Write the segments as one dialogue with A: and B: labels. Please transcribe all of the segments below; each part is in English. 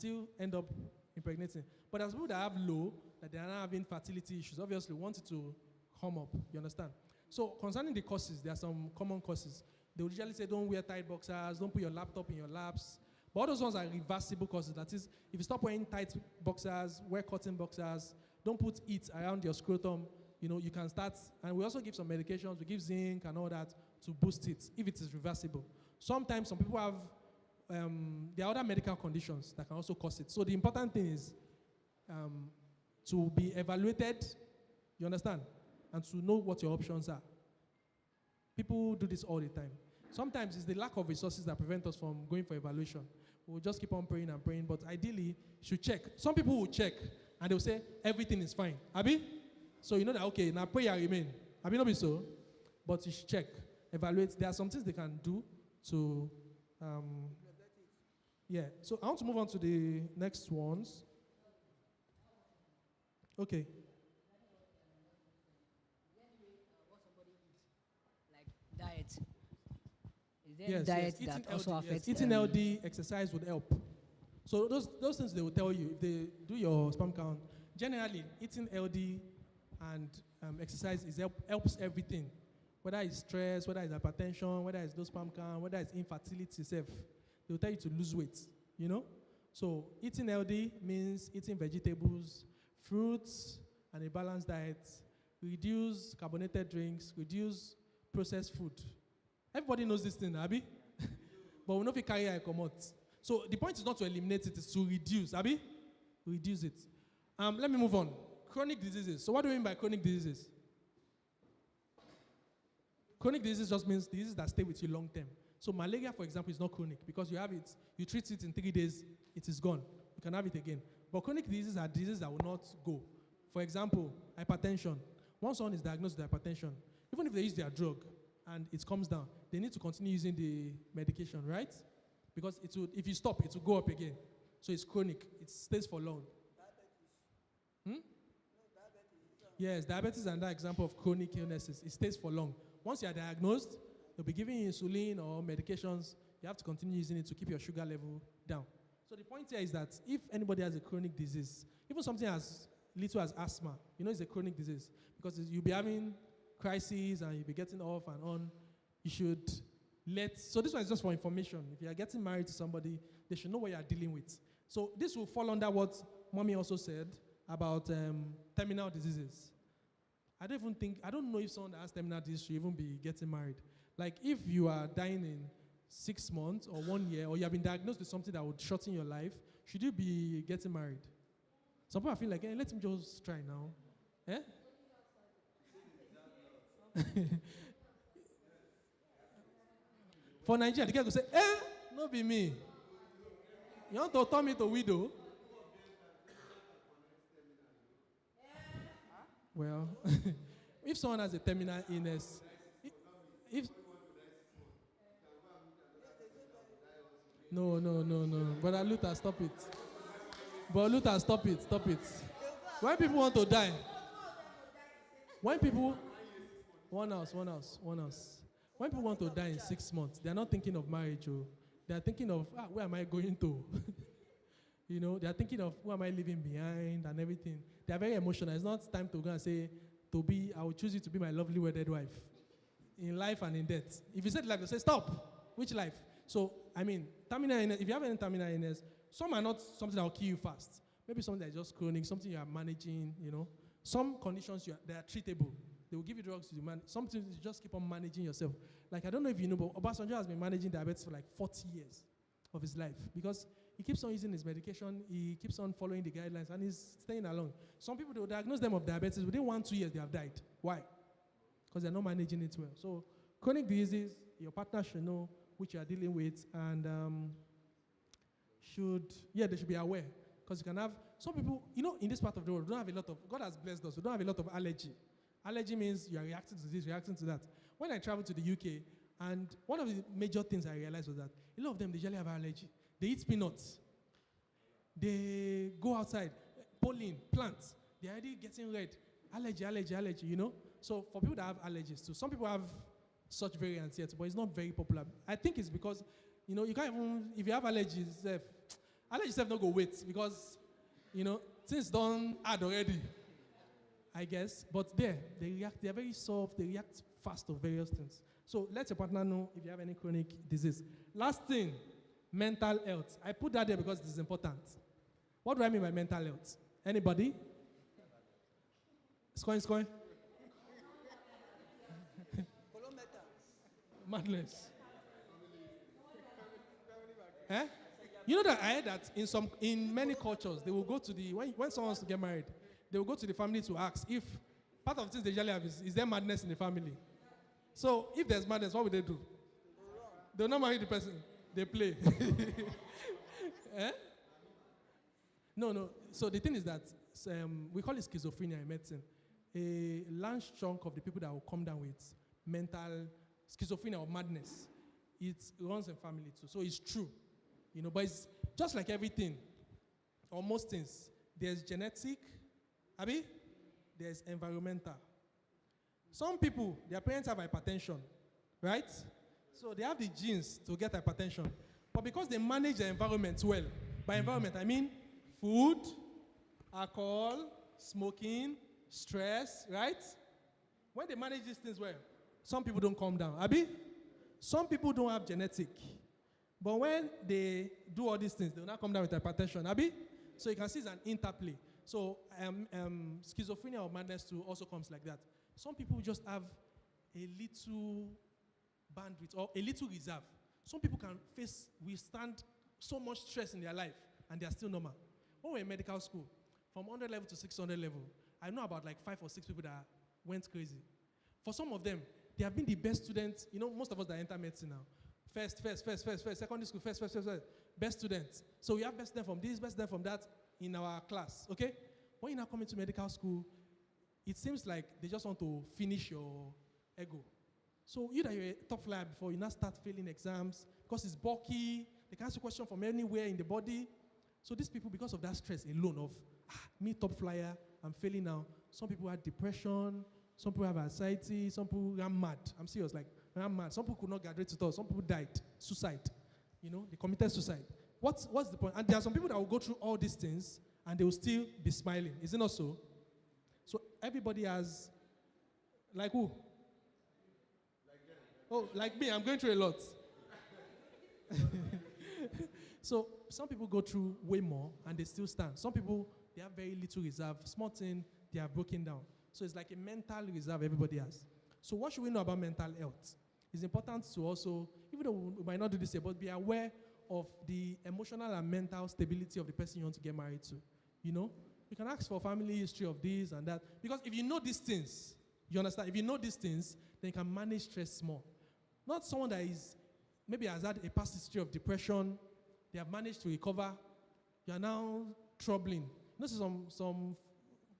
A: still end up impregnating. But there's people that have low, that they are not having fertility issues, obviously want it to come up, you understand? So concerning the causes, there are some common causes. They will usually say don't wear tight boxers, don't put your laptop in your laps. But all those ones are reversible causes. That is, if you stop wearing tight boxers, wear cotton boxers, don't put it around your scrotum, you can start. And we also give some medications, we give zinc and all that to boost it, if it is reversible. Sometimes some people have, there are other medical conditions that can also cause it. So the important thing is to be evaluated, you understand? And to know what your options are. People do this all the time. Sometimes it's the lack of resources that prevent us from going for evaluation. We'll just keep on praying and praying, but ideally, you should check. Some people will check, and they'll say, everything is fine. Abi? So you know that, okay, now prayer remain. Abi, not be so? But you should check, evaluate. There are some things they can do to, yeah. So I want to move on to the next ones. Okay.
B: What somebody eats, like diet. Is there
A: Yes,
B: diet
A: yes.
B: that also affects
A: Eating healthy, exercise would help. So those things they will tell you if they do your sperm count. Generally, eating healthy and exercise helps everything. Whether it's stress, whether it's hypertension, whether it's low sperm count, whether it's infertility itself, they will tell you to lose weight. So eating healthy means eating vegetables, fruits, and a balanced diet. Reduce carbonated drinks, reduce processed food. Everybody knows this thing, Abi. But we know if you carry a commot. So the point is not to eliminate it, it's to reduce, Abi. Reduce it. Let me move on. Chronic diseases. So what do we mean by chronic diseases? Chronic diseases just means diseases that stay with you long term. So malaria, for example, is not chronic because you have it, you treat it in 3 days, it is gone. You can have it again. But chronic diseases are diseases that will not go. For example, hypertension. Once someone is diagnosed with hypertension, even if they use their drug and it comes down, they need to continue using the medication, right? Because if you stop, it will go up again. So it's chronic. It stays for long. Yes, diabetes is another example of chronic illnesses. It stays for long. Once you are diagnosed, they'll be giving you insulin or medications. You have to continue using it to keep your sugar level down. So the point here is that if anybody has a chronic disease, even something as little as asthma, it's a chronic disease. Because you'll be having crises and you'll be getting off and on. You should so this one is just for information. If you are getting married to somebody, they should know what you are dealing with. So this will fall under what Mommy also said about terminal diseases. I don't know if someone that has terminal disease should even be getting married. Like if you are dying in 6 months or 1 year, or you have been diagnosed with something that would shorten your life, should you be getting married? Some people feel like, let him just try now. Eh? For Nigeria, the guy will say, no be me. You want to turn me to widow? Well, if someone has a terminal illness, No. Brother Luther, stop it. Brother Luther, stop it. When people want to die, one house. When people want to die in 6 months, they are not thinking of marriage. They are thinking of, where am I going to? They are thinking of who am I leaving behind and everything. They are very emotional. It's not time to go and say, I will choose you to be my lovely wedded wife. In life and in death. If you said life, they say, stop. Which life? So, terminal illness, if you have any terminal illness, some are not something that will kill you fast. Maybe something that is just chronic, something you are managing, Some conditions, they are treatable. They will give you drugs to manage. Something you just keep on managing yourself. Like, I don't know if you know, but Obasanjo has been managing diabetes for like 40 years of his life because he keeps on using his medication, he keeps on following the guidelines, and he's staying along. Some people, they will diagnose them of diabetes. Within 1-2 years, they have died. Why? Because they're not managing it well. So, chronic diseases, your partner should know which you are dealing with, and they should be aware. Because you can have, some people, in this part of the world, don't have a lot of, God has blessed us, we don't have a lot of allergy. Allergy means you are reacting to this, reacting to that. When I traveled to the UK, and one of the major things I realized was that a lot of them, they usually have allergy. They eat peanuts. They go outside, pollen, plants. They're already getting red. Allergy, So for people that have allergies too, some people have such variants yet, but it's not very popular. I think it's because, you can't even, if you have allergies, Allergy yourself not go wait because, things don't add already, I guess. But they react, they're very soft, they react fast to various things. So let your partner know if you have any chronic disease. Last thing, mental health. I put that there because this is important. What do I mean by mental health? Anybody? Scoring. Madness. Eh? You know that I heard that in many cultures they will go to when someone wants to get married, they will go to the family to ask if part of the things they usually have is there madness in the family. So if there's madness, what would they do? They'll not marry the person. They play. Eh? No. So the thing is that we call it schizophrenia in medicine. A large chunk of the people that will come down with mental schizophrenia or madness, it runs in family too. So it's true. But it's just like everything, or most things, there's genetic, there's environmental. Some people, their parents have hypertension, right? So they have the genes to get hypertension. But because they manage their environment well, by environment I mean food, alcohol, smoking, stress, right? When they manage these things well, some people don't calm down. Some people don't have genetic. But when they do all these things, they will not come down with hypertension. So you can see it's an interplay. So schizophrenia or madness too also comes like that. Some people just have a little bandwidth or a little reserve. Some people can withstand so much stress in their life and they are still normal. When we're in medical school, from 100 level to 600 level, I know about like 5 or 6 people that went crazy. For some of them, they have been the best students. Most of us that enter medicine now. First. Secondary school, first. Best students. So we have best student from this, best student from that in our class, okay? When you now come into medical school, it seems like they just want to finish your ego. So you that you're a top flyer before, you now start failing exams because it's bulky. They can ask you question from anywhere in the body. So these people, because of that stress alone of, me top flyer, I'm failing now. Some people have depression. Some people have anxiety. Some people ran mad. I'm serious, like ran mad. Some people could not graduate at all. Some people died. Suicide. They committed suicide. What's the point? And there are some people that will go through all these things and they will still be smiling. Is it not so? So everybody has, like who? Oh, like me, I'm going through a lot. So some people go through way more and they still stand. Some people, they have very little reserve. Small thing, they are broken down. So it's like a mental reserve everybody has. So what should we know about mental health? It's important to also, even though we might not do this here, but be aware of the emotional and mental stability of the person you want to get married to. You can ask for family history of this and that. Because if you know these things, you understand? If you know these things, then you can manage stress more. Not someone that maybe has had a past history of depression, they have managed to recover, you are now troubling. Some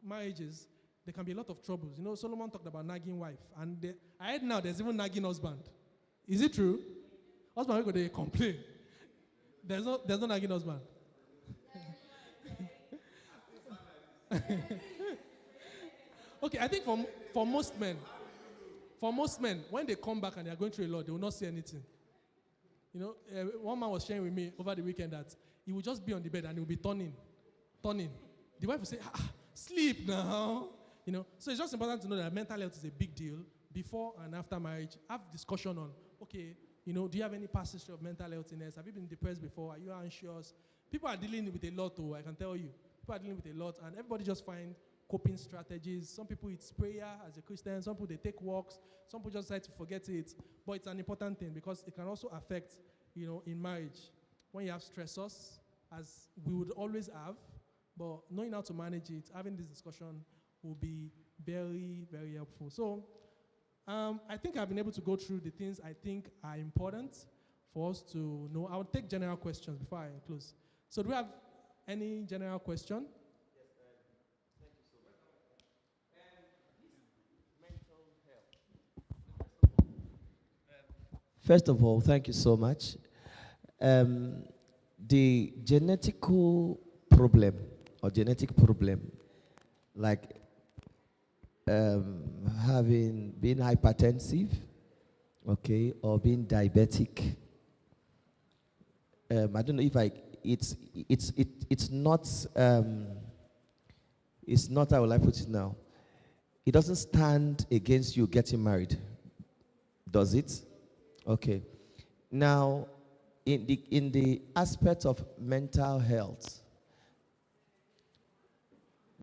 A: marriages, there can be a lot of troubles. Solomon talked about nagging wife, and I heard now there's even nagging husband. Is it true? Husband will go there complain. There's no nagging husband. Okay, I think for most men, when they come back and they are going through a lot, they will not see anything. One man was sharing with me over the weekend that he would just be on the bed and he will be turning. The wife will say, sleep now. So it's just important to know that mental health is a big deal before and after marriage. Have discussion on, okay, do you have any past history of mental health illness? Have you been depressed before? Are you anxious? People are dealing with a lot, I can tell you. People are dealing with a lot, and everybody just find coping strategies. Some people, it's prayer as a Christian. Some people, they take walks. Some people just try to forget it. But it's an important thing because it can also affect, in marriage. When you have stressors, as we would always have, but knowing how to manage it, having this discussion will be very, very helpful. So I think I've been able to go through the things I think are important for us to know. I'll take general questions before I close. So do we have any general question?
C: First of all, thank you so much. The genetical problem or genetic problem, like being hypertensive, okay, or being diabetic. I don't know it's not, it's not, how will I put it now? It doesn't stand against you getting married, does it? Okay. Now, in the aspect of mental health,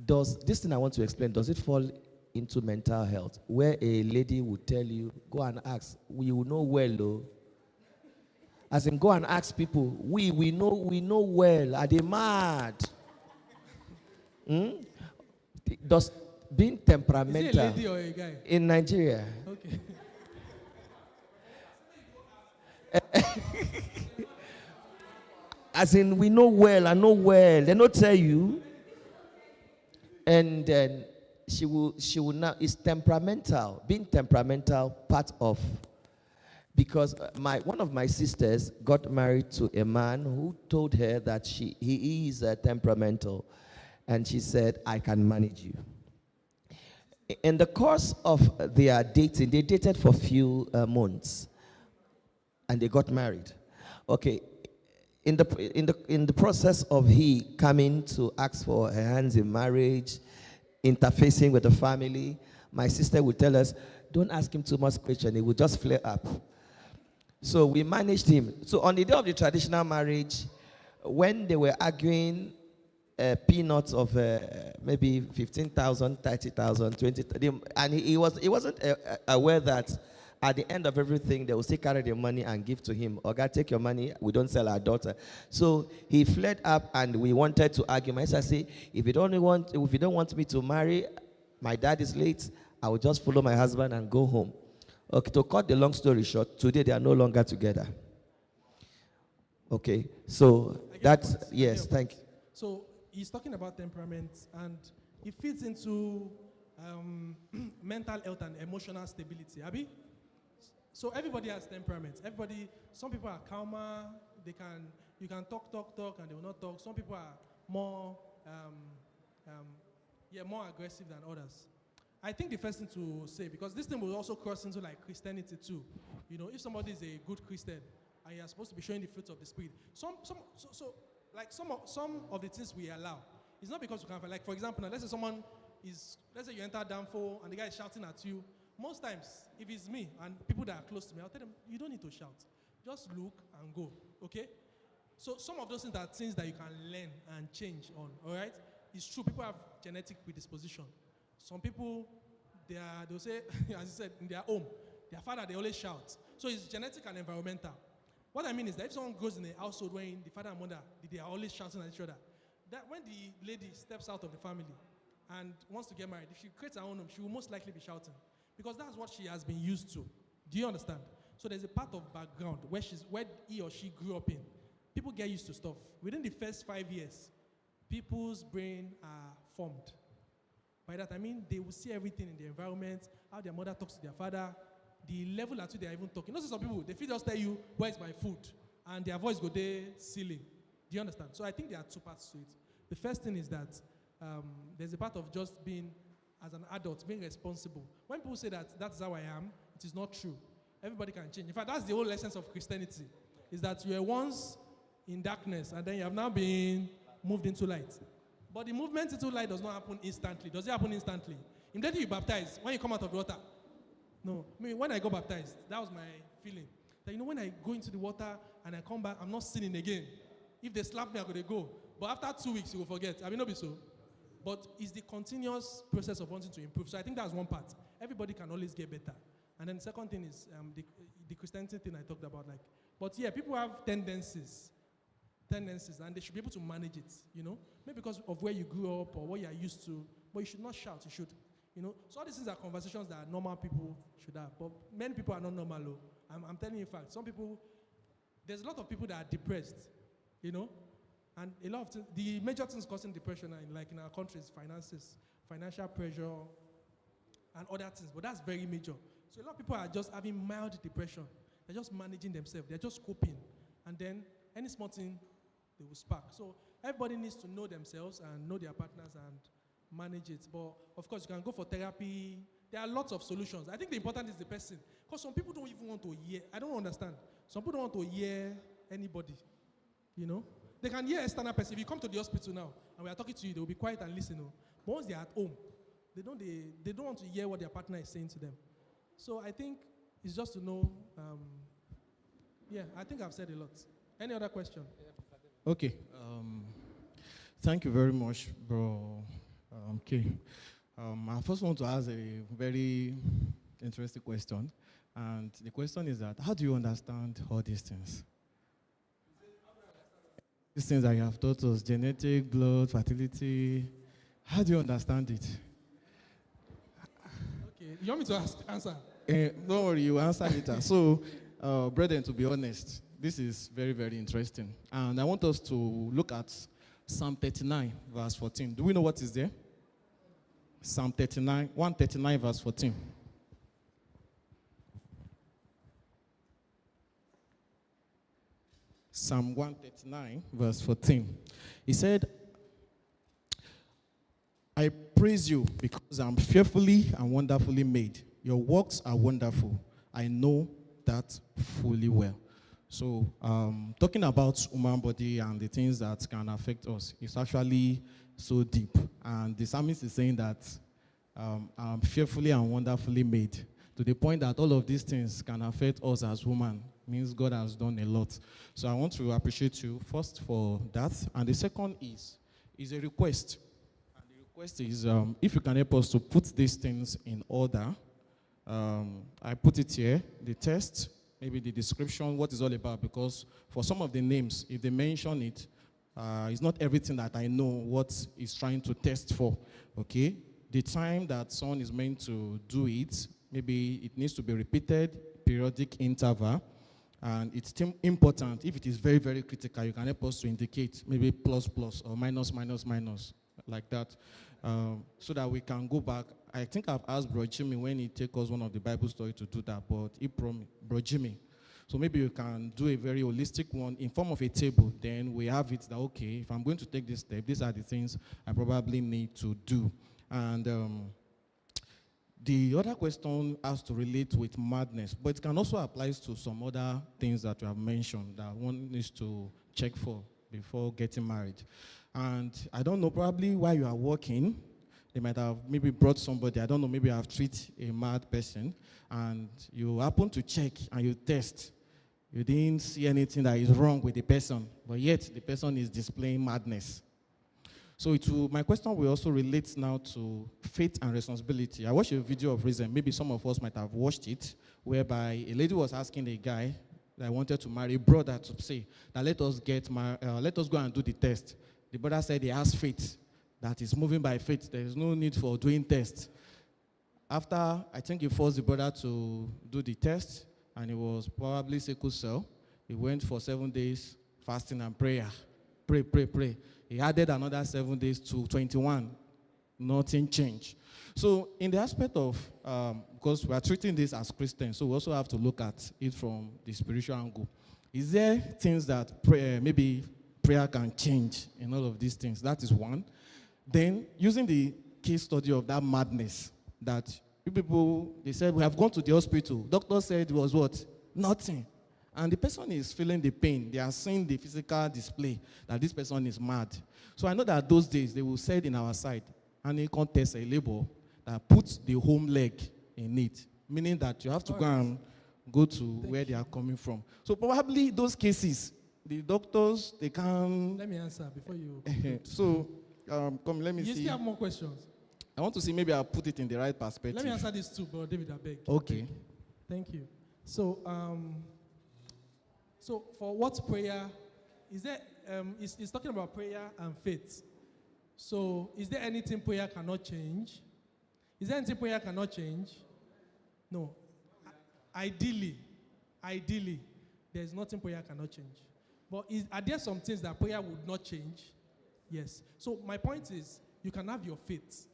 C: does this thing I want to explain, does it fall into mental health, where a lady would tell you, go and ask, we will know well, though. As in, go and ask people, we know well, are they mad? Hmm? Does being temperamental
A: Is it a lady or a guy?
C: in Nigeria?
A: Okay.
C: As in, we know well, I know well. They not tell you. And then she will now, is temperamental. Being temperamental part of, because one of my sisters got married to a man who told her that he is temperamental, and she said, I can manage you. In the course of their dating, they dated for a few months, and they got married. Okay, in the process of he coming to ask for her hands in marriage, interfacing with the family, my sister would tell us, don't ask him too much questions, he will just flare up. So we managed him. So on the day of the traditional marriage, when they were arguing peanuts of maybe 15,000, 30,000, 20,000, and he wasn't aware that at the end of everything, they will still carry the money and give to him. Oga, take your money. We don't sell our daughter. So he flared up, and we wanted to argue. My sister said, if you don't want me to marry, my dad is late, I will just follow my husband and go home. Okay, to cut the long story short, today they are no longer together. Okay, so that's, yes, thank you.
A: So he's talking about temperament, and it fits into mental health and emotional stability. Abi? So everybody has temperament. Some people are calmer. You can talk, and they will not talk. Some people are more, more aggressive than others. I think the first thing to say, because this thing will also cross into like Christianity too. You know, if somebody is a good Christian and you are supposed to be showing the fruits of the Spirit, some of the things we allow, it's not because we can't. Like for example, now, let's say you enter Danfo and the guy is shouting at you. Most times, if it's me and people that are close to me, I'll tell them, you don't need to shout. Just look and go, okay? So some of those things are things that you can learn and change on, all right? It's true, people have genetic predisposition. Some people, they'll say, as you said, in their home, their father, they always shout. So it's genetic and environmental. What I mean is that if someone grows in a household where the father and mother, they are always shouting at each other, that when the lady steps out of the family and wants to get married, if she creates her own home, she will most likely be shouting. Because that's what she has been used to. Do you understand? So there's a part of background where he or she grew up in. People get used to stuff. Within the first 5 years, people's brain are formed. By that I mean they will see everything in the environment, how their mother talks to their father, the level at which they are even talking. You know, some people, they feel just tell you, where's my food? And their voice go there ceiling. Do you understand? So I think there are two parts to it. The first thing is that there's a part of just being, as an adult, being responsible. When people say that that's how I am, it is not true. Everybody can change. In fact, that's the whole essence of Christianity, is that you were once in darkness and then you have now been moved into light. But the movement into light does not happen instantly. Does it happen instantly? Immediately you baptize, when you come out of the water. No. I mean, when I got baptized, that was my feeling. That, when I go into the water and I come back, I'm not sinning again. If they slap me, I'm going to go. But after 2 weeks, you will forget. I mean, not be so. But it's the continuous process of wanting to improve. So I think that's one part. Everybody can always get better. And then the second thing is the Christianity thing I talked about. But yeah, people have tendencies, and they should be able to manage it, Maybe because of where you grew up or what you are used to. But you should not shout, you should, So all these things are conversations that normal people should have. But many people are not normal, though. I'm telling you in fact. Some people, there's a lot of people that are depressed, And a lot of things, the major things causing depression in our country is finances, financial pressure, and other things. But that's very major. So a lot of people are just having mild depression. They're just managing themselves. They're just coping. And then any small thing, they will spark. So everybody needs to know themselves and know their partners and manage it. But of course, you can go for therapy. There are lots of solutions. I think the important is the person. Because some people don't even want to hear. I don't understand. Some people don't want to hear anybody, They can hear external person. If you come to the hospital now and we are talking to you, they will be quiet and listen. But once they are at home, they don't want to hear what their partner is saying to them. So I think it's just to know. Yeah, I think I've said a lot. Any other question?
D: Okay. Thank you very much, bro. Okay. I first want to ask a very interesting question. And the question is that, how do you understand all these things? These things that you have taught us, genetic, blood, fertility, how do you understand it?
A: Okay, you want me to answer?
D: Don't worry, you answer later. So, brethren, to be honest, this is very, very interesting. And I want us to look at Psalm 39, verse 14. Do we know what is there? Psalm 39, 139, verse 14. Psalm 139, verse 14. He said, I praise you because I'm fearfully and wonderfully made. Your works are wonderful. I know that fully well. So, talking about human body and the things that can affect us is actually so deep. And the psalmist is saying that I'm fearfully and wonderfully made, to the point that all of these things can affect us as women. Means God has done a lot. So I want to appreciate you first for that. And the second is a request. And the request is if you can help us to put these things in order. I put it here, the test, maybe the description, what it's all about, because for some of the names, if they mention it, it's not everything that I know what it's trying to test for, okay? The time that someone is meant to do it, maybe it needs to be repeated, periodic interval, and it's important. If it is very, very critical, you can help us to indicate maybe plus, plus, or minus, minus, minus, like that, so that we can go back. I think I've asked Bro Jimmy when he take us one of the Bible stories to do that, but he promised, Bro Jimmy. So maybe you can do a very holistic one in form of a table. Then we have it that, okay, if I'm going to take this step, these are the things I probably need to do. And the other question has to relate with madness, but it can also apply to some other things that you have mentioned that one needs to check for before getting married. And I don't know, probably while you are working, they might have maybe brought somebody, I don't know, maybe you have treated a mad person, and you happen to check and you test. You didn't see anything that is wrong with the person, but yet the person is displaying madness. So my question will also relate now to faith and responsibility. I watched a video of recent, maybe some of us might have watched it, whereby a lady was asking a guy that wanted to marry a brother to say that let us go and do the test. The brother said he has faith, that is moving by faith. There is no need for doing tests. After, I think he forced the brother to do the test, and it was probably sickle cell. He went for 7 days fasting and prayer. Pray. He added another 7 days to 21. Nothing changed. So in the aspect of, because we are treating this as Christians, so we also have to look at it from the spiritual angle. Is there things that maybe prayer can change in all of these things? That is one. Then, using the case study of that madness, that you people, they said, we have gone to the hospital. Doctor said it was what? Nothing. And the person is feeling the pain. They are seeing the physical display that this person is mad. So I know that those days, they will say it in our side, and they contest a label that puts the home leg in it, meaning that you have to go to where they are coming from. So probably those cases, the doctors, they can...
A: Let me answer before you...
D: So... let me see.
A: You still have more questions?
D: I want to see, maybe I'll put it in the right perspective.
A: Let me answer this too, Bro David, I beg.
D: Okay.
A: Thank you. So, so for what prayer, is there, it's talking about prayer and faith. So, is there anything prayer cannot change? Is there anything prayer cannot change? No. Ideally, there's nothing prayer cannot change. But are there some things that prayer would not change? Yes. So my point is, you can have your faith,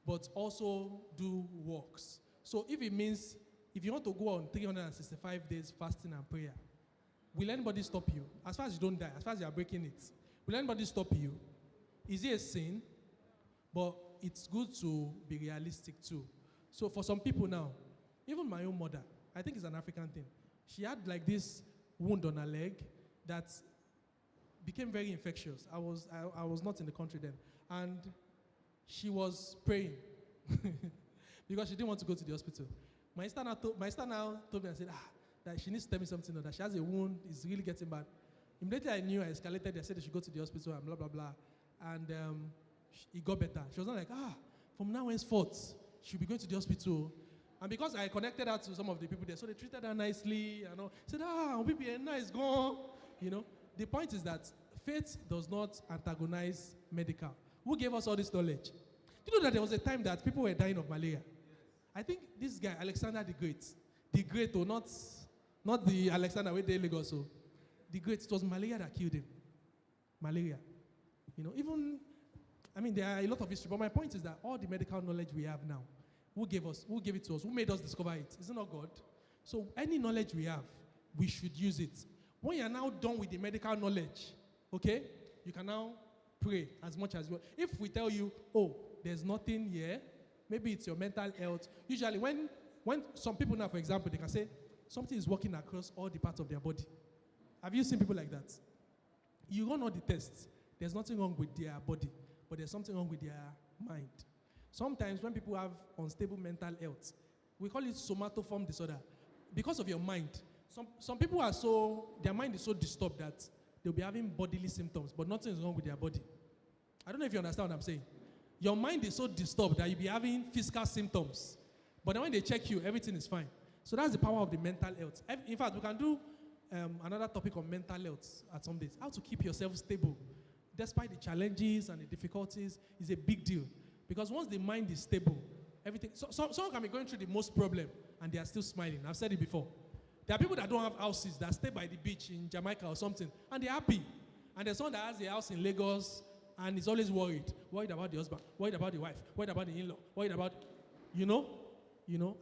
A: but also do works. So if it means, if you want to go on 365 days fasting and prayer, will anybody stop you? As far as you don't die, as far as you are breaking it, will anybody stop you? Is it a sin? But it's good to be realistic too. So for some people now, even my own mother, I think it's an African thing. She had like this wound on her leg that became very infectious. I was not in the country then. And she was praying because she didn't want to go to the hospital. My sister now told me, I said, that she needs to tell me something, that she has a wound, it's really getting bad. Immediately I knew, I escalated, I said she should go to the hospital and blah, blah, blah. And it got better. She was not like, from now henceforth, she'll be going to the hospital. And because I connected her to some of the people there, so they treated her nicely, said, people are nice, go. The point is that faith does not antagonize medical. Who gave us all this knowledge? Do you know that there was a time that people were dying of malaria? I think this guy, Alexander the Great, not the Alexander with the Lagos, the Great, it was malaria that killed him. Malaria. There are a lot of history, but my point is that all the medical knowledge we have now, who gave it to us? Who made us discover it? Is it not God? So any knowledge we have, we should use it. When you're now done with the medical knowledge, okay, you can now pray as much as you want. If we tell you, there's nothing here, maybe it's your mental health. Usually when some people now, for example, they can say, something is working across all the parts of their body. Have you seen people like that? You run all the tests. There's nothing wrong with their body, but there's something wrong with their mind. Sometimes when people have unstable mental health, we call it somatoform disorder. Because of your mind, some people their mind is so disturbed that they'll be having bodily symptoms, but nothing is wrong with their body. I don't know if you understand what I'm saying. Your mind is so disturbed that you'll be having physical symptoms, but then when they check you, everything is fine. So that's the power of the mental health. In fact, we can do another topic on mental health at some days. How to keep yourself stable. Despite the challenges and the difficulties, is a big deal. Because once the mind is stable, everything... someone can be going through the most problem, and they are still smiling. I've said it before. There are people that don't have houses, that stay by the beach in Jamaica or something, and they're happy. And there's someone that has a house in Lagos, and is always worried. Worried about the husband, worried about the wife, worried about the in-law, worried about...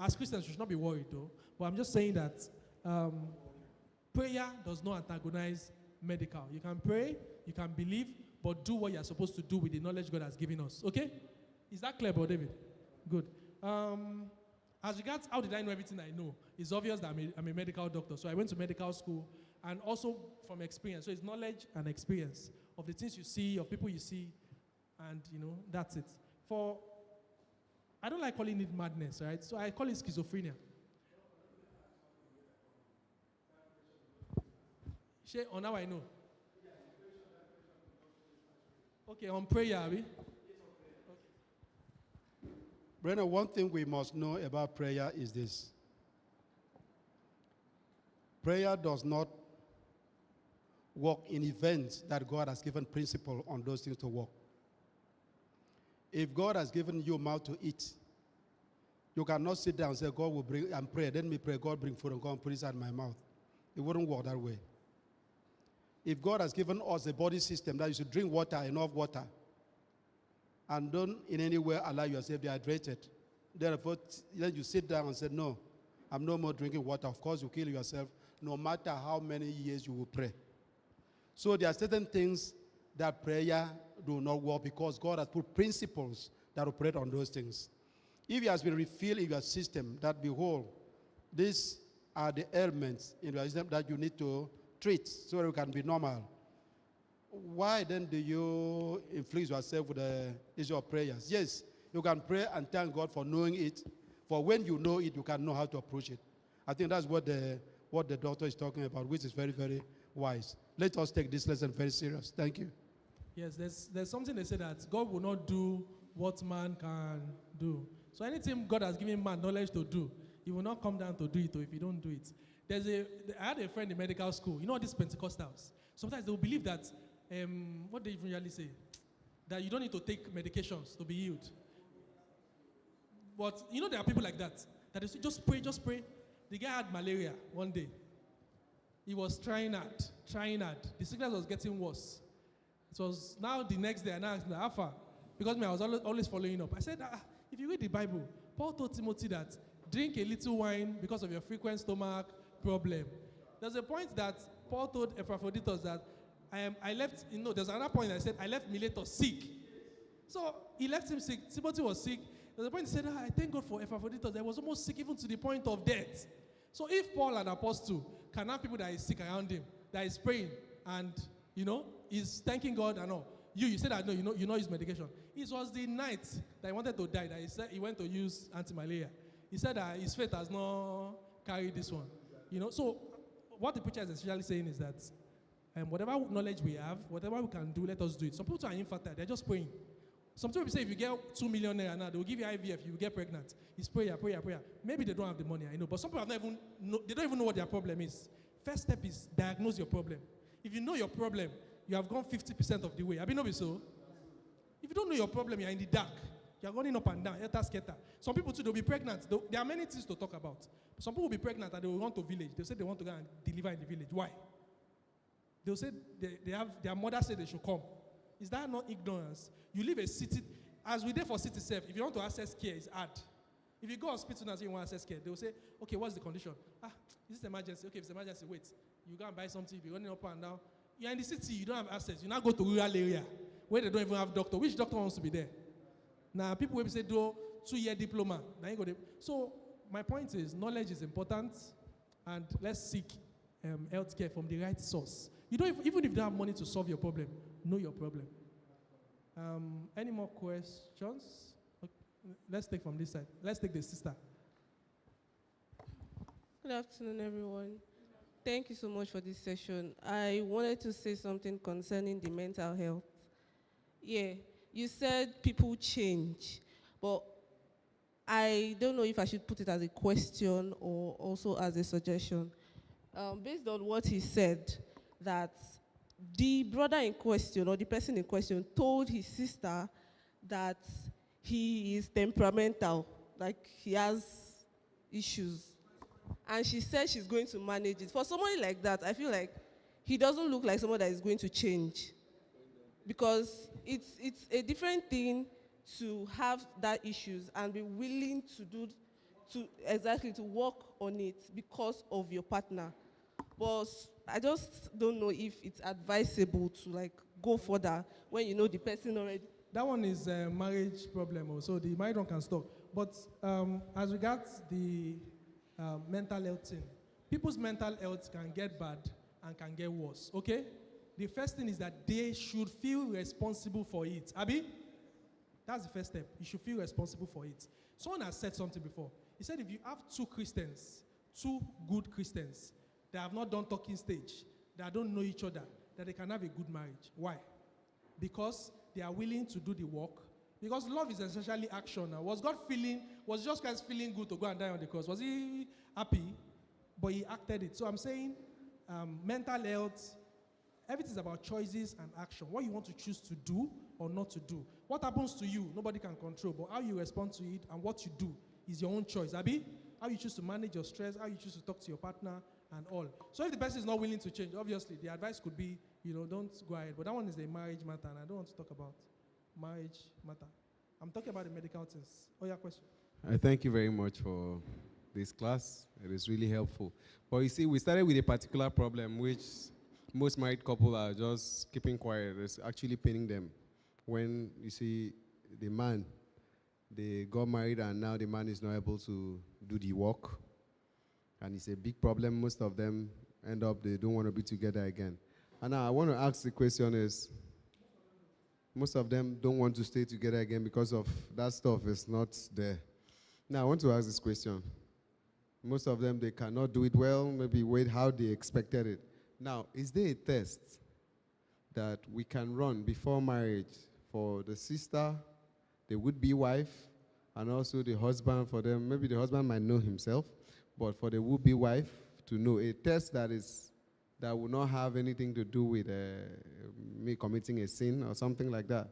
A: as Christians, we should not be worried, though. But I'm just saying that prayer does not antagonize medical. You can pray, you can believe, but do what you're supposed to do with the knowledge God has given us. Okay? Is that clear, Bro David? Good. As regards how did I know everything I know, it's obvious that I'm a medical doctor. So I went to medical school, and also from experience. So it's knowledge and experience of the things you see, of people you see, and that's it. I don't like calling it madness, right? So I call it schizophrenia. On how I know. Okay, on prayer, are we?
E: Brennan, one thing we must know about prayer is this. Prayer does not work in events that God has given principle on those things to work. If God has given you a mouth to eat, you cannot sit down and say, God will bring, and pray. Let me pray, God bring food and God put it inside my mouth. It wouldn't work that way. If God has given us a body system that you should drink water, enough water, and don't in any way allow yourself dehydrated, therefore, then you sit down and say, no, I'm no more drinking water. Of course, you kill yourself, no matter how many years you will pray. So there are certain things that prayer do not work because God has put principles that operate on those things. If it has been revealed in your system that, behold, these are the elements in your system that you need to treat so that you can be normal, why then do you inflict yourself with the issue of prayers? Yes, you can pray and thank God for knowing it. For when you know it, you can know how to approach it. I think that's what the doctor is talking about, which is very, very wise. Let us take this lesson very serious. Thank you.
A: Yes, there's something they say that God will not do what man can do. So anything God has given man knowledge to do, he will not come down to do it, or if you don't do it. I had a friend in medical school. You know these Pentecostals? Sometimes they will believe that, what they usually say, that you don't need to take medications to be healed. But there are people like that they say, just pray, just pray. The guy had malaria one day. He was trying hard. The sickness was getting worse. It was now the next day, and I asked him, how far? Because I was always following up. I said, if you read the Bible, Paul told Timothy that drink a little wine because of your frequent stomach problem. There's a point that Paul told Epaphroditus that I left, there's another point I said, I left Miletus sick. So he left him sick. Timothy was sick. There's a point he said, I thank God for Epaphroditus. I was almost sick even to the point of death. So if Paul, an apostle, can have people that is sick around him, that is praying, and, he's thanking God and all. You said that no, you not use medication. It was the night that he wanted to die that he said he went to use anti-malaria. He said that his faith has not carried this one. So what the preacher is essentially saying is that whatever knowledge we have, whatever we can do, let us do it. Some people are infertile, they're just praying. Some people say if you get 2 million naira now, they will give you IVF, you will get pregnant. It's prayer. Maybe they don't have the money, I know, but some people they don't even know what their problem is. First step is diagnose your problem. If you know your problem, you have gone 50% of the way. Have you not been so? If you don't know your problem, you're in the dark. You're running up and down, scatter. Some people too, they'll be pregnant. There are many things to talk about. Some people will be pregnant and they will run to village. They'll say they want to go and deliver in the village. Why? They'll say their mother said they should come. Is that not ignorance? You live a city, as we did for city self, if you want to access care, it's hard. If you go to hospital and say you want to access care, they will say, okay, what's the condition? Is this emergency? Okay, if it's emergency, wait. You go and buy something, you're running up and down. You're in the city, you don't have access. You now go to rural area where they don't even have doctor. Which doctor wants to be there? Now, people will say, do 2-year diploma. Now you go there. So, my point is, knowledge is important, and let's seek healthcare from the right source. Even if you don't have money to solve your problem, know your problem. Any more questions? Okay, let's take from this side. Let's take the sister.
F: Good afternoon, everyone. Thank you so much for this session. I wanted to say something concerning the mental health. Yeah, you said people change, but I don't know if I should put it as a question or also as a suggestion. Based on what he said, that the brother in question or the person in question told his sister that he is temperamental, like he has issues. And she said she's going to manage it. For somebody like that, I feel like he doesn't look like someone that is going to change. Because it's a different thing to have that issues and be willing to work on it because of your partner. But I just don't know if it's advisable to go further when you know the person already.
A: That one is a marriage problem, so the married one can stop. But as regards the mental health thing, people's mental health can get bad and can get worse, okay? The first thing is that they should feel responsible for it. Abi? That's the first step. You should feel responsible for it. Someone has said something before. He said if you have two good Christians, that have not done talking stage, that don't know each other, that they can have a good marriage. Why? Because they are willing to do the work. Because love is essentially action. Now, was just Christ feeling good to go and die on the cross? Was he happy? But he acted it. So I'm saying mental health, everything is about choices and action. What you want to choose to do or not to do. What happens to you, nobody can control. But how you respond to it and what you do is your own choice. Abi? How you choose to manage your stress, how you choose to talk to your partner, and all. So if the person is not willing to change, obviously the advice could be, don't go ahead. But that one is a marriage matter, and I don't want to talk about marriage matter. I'm talking about the medical things. Oh, yeah, question.
G: I thank you very much for this class. It is really helpful. But you see, we started with a particular problem which most married couples are just keeping quiet. It's actually paining them. When you see the man, they got married and now the man is not able to do the work. And it's a big problem. Most of them end up, they don't want to be together again. And now I want to ask the question is, most of them don't want to stay together again because of that stuff is not there. Now I want to ask this question. Most of them, they cannot do it well, maybe wait how they expected it. Now, is there a test that we can run before marriage for the sister, the would-be wife, and also the husband for them? Maybe the husband might know himself, but for the would-be wife to know a test that will not have anything to do with me committing a sin or something like that.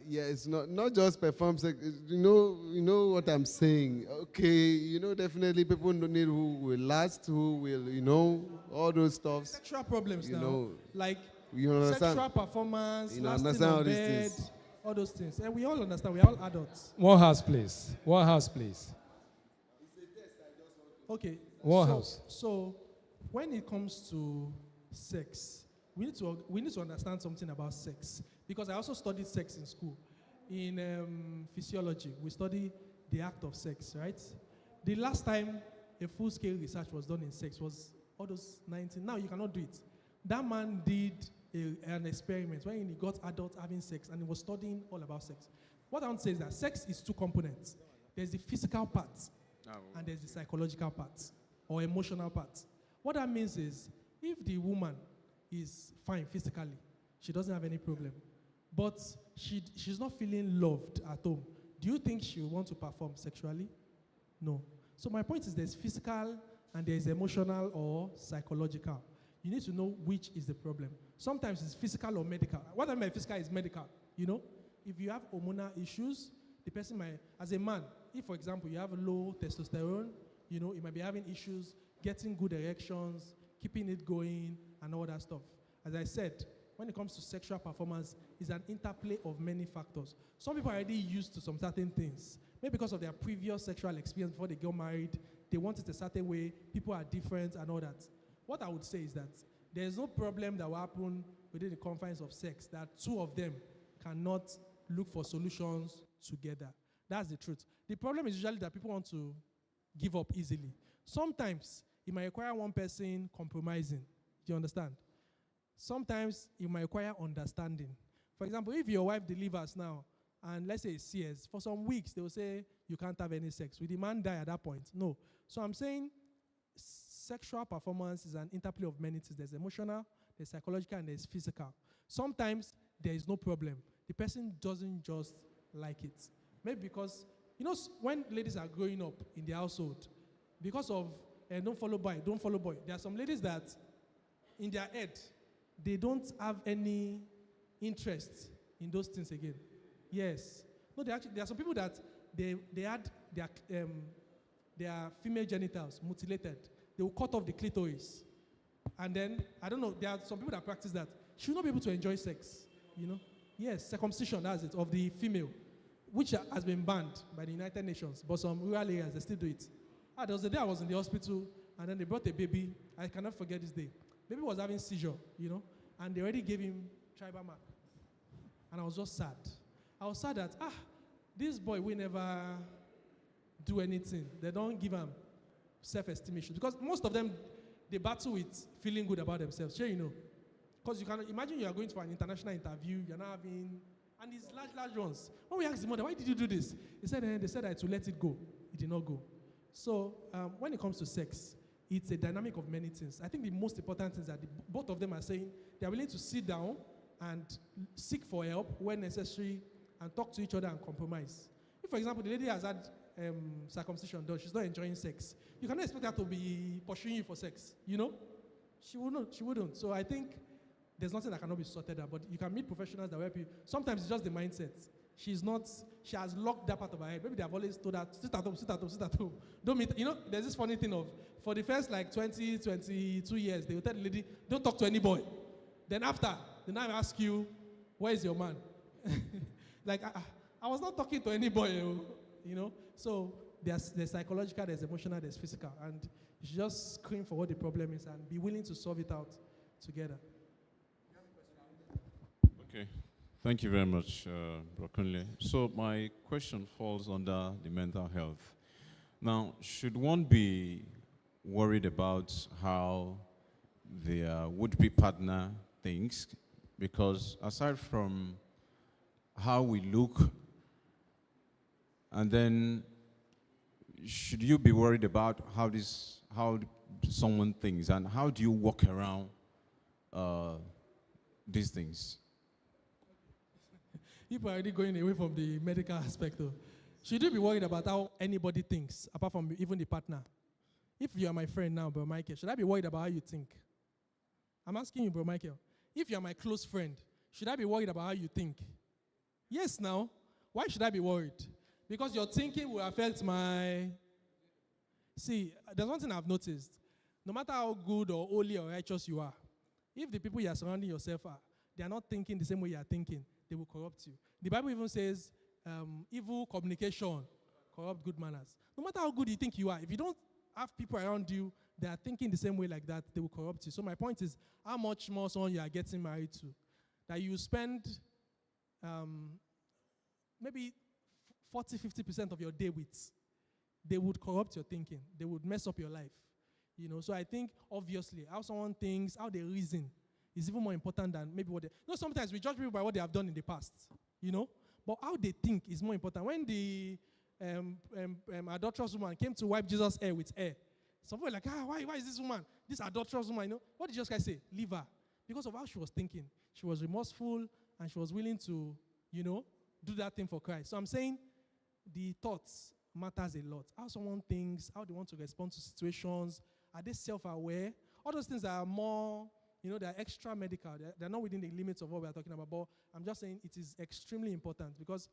G: Yeah, it's not just perform sex. You know what I'm saying. Okay, definitely people need who will last, who will, all those stuff.
A: Sexual problems like
G: you understand?
A: Sexual performance, lasting
G: understand
A: on
G: all these
A: bed,
G: things.
A: all those things. And we all understand. We're all adults.
H: One house, please. One house, please.
A: Okay.
H: One house.
A: So when it comes to sex, we need to understand something about sex. Because I also studied sex in school. In physiology, we study the act of sex, right? The last time a full-scale research was done in sex was all those 19. Now you cannot do it. That man did an experiment when he got adults having sex and he was studying all about sex. What I want to say is that sex is two components. There's the physical part and there's the psychological part or emotional part. What that means is if the woman is fine physically, she doesn't have any problem, but she's not feeling loved at home, do you think she will want to perform sexually? No. So my point is there's physical and there's emotional or psychological. You need to know which is the problem. Sometimes it's physical or medical. What I mean by physical is medical, you know? If you have hormonal issues, the person might, as a man, if for example you have low testosterone, you know, you might be having issues getting good erections, keeping it going, and all that stuff. As I said, when it comes to sexual performance, it's an interplay of many factors. Some people are already used to some certain things. Maybe because of their previous sexual experience before they get married, they want it a certain way, people are different and all that. What I would say is that there's no problem that will happen within the confines of sex that two of them cannot look for solutions together. That's the truth. The problem is usually that people want to give up easily. Sometimes it might require one person compromising. Do you understand? Sometimes it might require understanding. For example, if your wife delivers now, and let's say it's CS, for some weeks they will say you can't have any sex. Will the man die at that point? No. So I'm saying sexual performance is an interplay of many things. There's emotional, there's psychological, and there's physical. Sometimes there is no problem. The person doesn't just like it. Maybe because, you know, when ladies are growing up in the household, because of don't follow boy, there are some ladies that in their head, they don't have any interest in those things again. Yes. No, there are some people that they had their female genitals mutilated. They will cut off the clitoris. And then, I don't know, there are some people that practice that. She will not be able to enjoy sex, you know. Yes, circumcision, that's it, of the female, which has been banned by the United Nations, but some rural areas, they still do it. There was a day I was in the hospital, and then they brought a baby. I cannot forget this day. Baby was having seizure, you know, and they already gave him tribal mark. And I was just sad. I was sad that, this boy will never do anything. They don't give him self-estimation. Because most of them, they battle with feeling good about themselves. Sure, you know. Because you can imagine you are going for an international interview, you're not having, and these large ones. When we asked the mother, why did you do this? They said I to let it go. It did not go. So when it comes to sex, it's a dynamic of many things. I think the most important thing is that both of them are saying they are willing to sit down and seek for help when necessary and talk to each other and compromise. If, for example, the lady has had circumcision done, she's not enjoying sex, you cannot expect her to be pursuing you for sex, you know? She wouldn't. So I think there's nothing that cannot be sorted out, but you can meet professionals that will help you. Sometimes it's just the mindset. She has locked that part of her head. Maybe they have always told her, sit at home. Don't meet, you know, there's this funny thing of, for the first 20, 22 years, they will tell the lady, don't talk to any boy. Then after, they now ask you, where is your man? I was not talking to any boy, you know. So there's psychological, there's emotional, there's physical. And you should just scream for what the problem is and be willing to solve it out together.
I: Okay. Thank you very much, Brokunle. So my question falls under the mental health. Now, should one be worried about how their would-be partner thinks? Because aside from how we look, and then should you be worried about how someone thinks, and how do you walk around these things?
A: People are already going away from the medical aspect, though. Should you be worried about how anybody thinks, apart from even the partner? If you are my friend now, Bro Michael, should I be worried about how you think? I'm asking you, Bro Michael. If you are my close friend, should I be worried about how you think? Yes, now. Why should I be worried? Because your thinking will affect my... See, there's one thing I've noticed. No matter how good or holy or righteous you are, if the people you are surrounding yourself are, they are not thinking the same way you are thinking, they will corrupt you. The Bible even says, evil communication corrupt good manners. No matter how good you think you are, if you don't have people around you that are thinking the same way like that, they will corrupt you. So my point is, how much more someone you are getting married to, that you spend maybe 40-50% of your day with, they would corrupt your thinking. They would mess up your life. You know, so I think obviously how someone thinks, how they reason, is even more important than maybe what they, sometimes we judge people by what they have done in the past, but how they think is more important. When the adulterous woman came to wipe Jesus' hair with hair, some people were like, why is this woman, this adulterous woman, what did Jesus Christ say? Leave her. Because of how she was thinking. She was remorseful and she was willing to, do that thing for Christ. So I'm saying the thoughts matters a lot. How someone thinks, how they want to respond to situations, are they self-aware? All those things are more, they're extra medical. They're not within the limits of what we're talking about. But I'm just saying it is extremely important because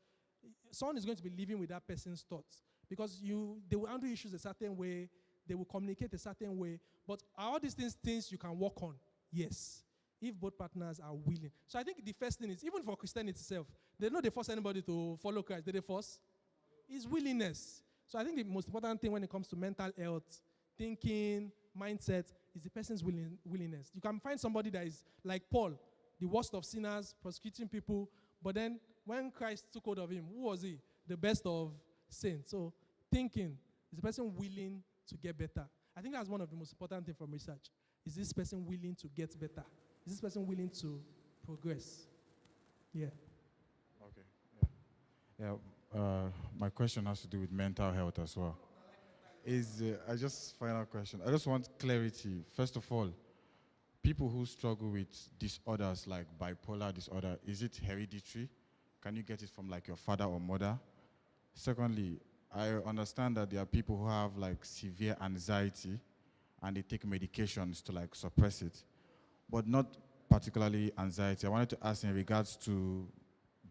A: someone is going to be living with that person's thoughts. Because they will handle issues a certain way, they will communicate a certain way. But are all these things you can work on? Yes. If both partners are willing. So I think the first thing is, even for Christianity itself, they don't force anybody to follow Christ. They force? Is willingness. So I think the most important thing when it comes to mental health, thinking, mindset, is the person's willingness. You can find somebody that is like Paul, the worst of sinners, persecuting people, but then when Christ took hold of him, who was he? The best of saints. So thinking, is the person willing to get better? I think that's one of the most important things from research. Is this person willing to get better? Is this person willing to progress? Yeah.
J: Okay. Yeah. My question has to do with mental health as well. Final question. I just want clarity. First of all, people who struggle with disorders like bipolar disorder, is it hereditary? Can you get it from like your father or mother? Secondly, I understand that there are people who have like severe anxiety and they take medications to like suppress it, but not particularly anxiety. I wanted to ask in regards to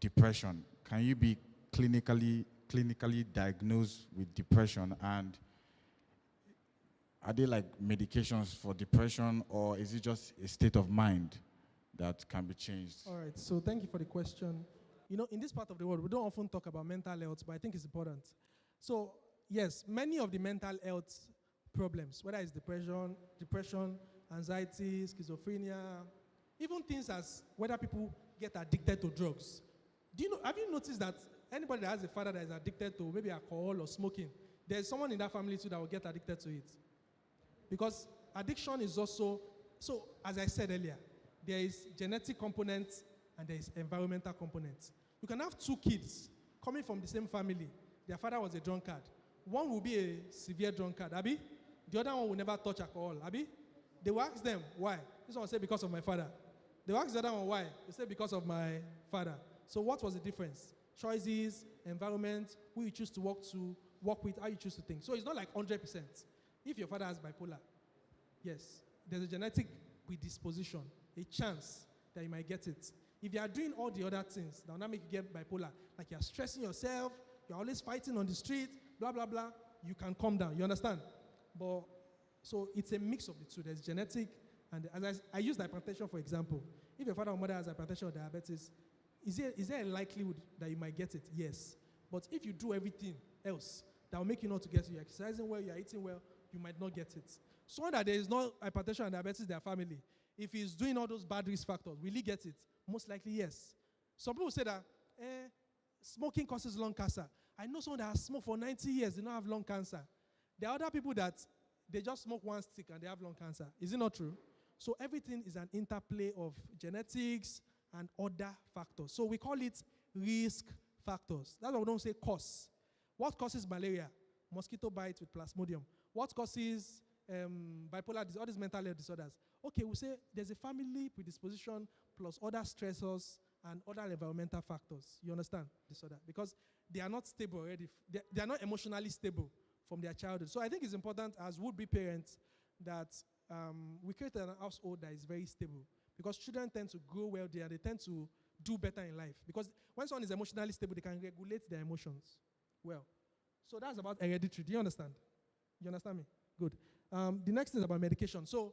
J: depression, can you be clinically diagnosed with depression, and are they like medications for depression, or is it just a state of mind that can be changed?
A: All right, so thank you for the question. In this part of the world, we don't often talk about mental health, but I think it's important. So yes, many of the mental health problems, whether it's depression, anxiety, schizophrenia, even things as whether people get addicted to drugs. Have you noticed that anybody that has a father that is addicted to maybe alcohol or smoking, there's someone in that family too that will get addicted to it? Because addiction is also, so as I said earlier, there is genetic component and there is environmental component. You can have two kids coming from the same family. Their father was a drunkard. One will be a severe drunkard, Abi. The other one will never touch alcohol, Abi. They will ask them, why? This one will say, because of my father. They will ask the other one, why? They say, because of my father. So what was the difference? Choices, environment, who you choose to work with, how you choose to think. So it's not like 100%. If your father has bipolar, yes, there's a genetic predisposition, a chance that you might get it. If you are doing all the other things that will not make you get bipolar, like you're stressing yourself, you're always fighting on the street, blah, blah, blah, you can calm down. You understand? But, so it's a mix of the two. There's genetic, and as I use hypertension, for example. If your father or mother has hypertension or diabetes, is there a likelihood that you might get it? Yes. But if you do everything else that will make you not to get it, you're exercising well, you're eating well, you might not get it. So that there is no hypertension and diabetes in their family, if he's doing all those bad risk factors, will he get it? Most likely, yes. Some people say that smoking causes lung cancer. I know someone that has smoked for 90 years, they don't have lung cancer. There are other people that they just smoke one stick and they have lung cancer. Is it not true? So everything is an interplay of genetics and other factors. So we call it risk factors. That's why we don't say cause. What causes malaria? Mosquito bite with Plasmodium. What causes bipolar disorder, all these mental health disorders? Okay, we say there's a family predisposition plus other stressors and other environmental factors. You understand? Disorder. Because they are not stable already. They are not emotionally stable from their childhood. So I think it's important as would-be parents that we create a household that is very stable. Because children tend to grow well there, they tend to do better in life. Because when someone is emotionally stable, they can regulate their emotions well. So that's about hereditary. Do you understand? You understand me? Good. The next thing is about medication. So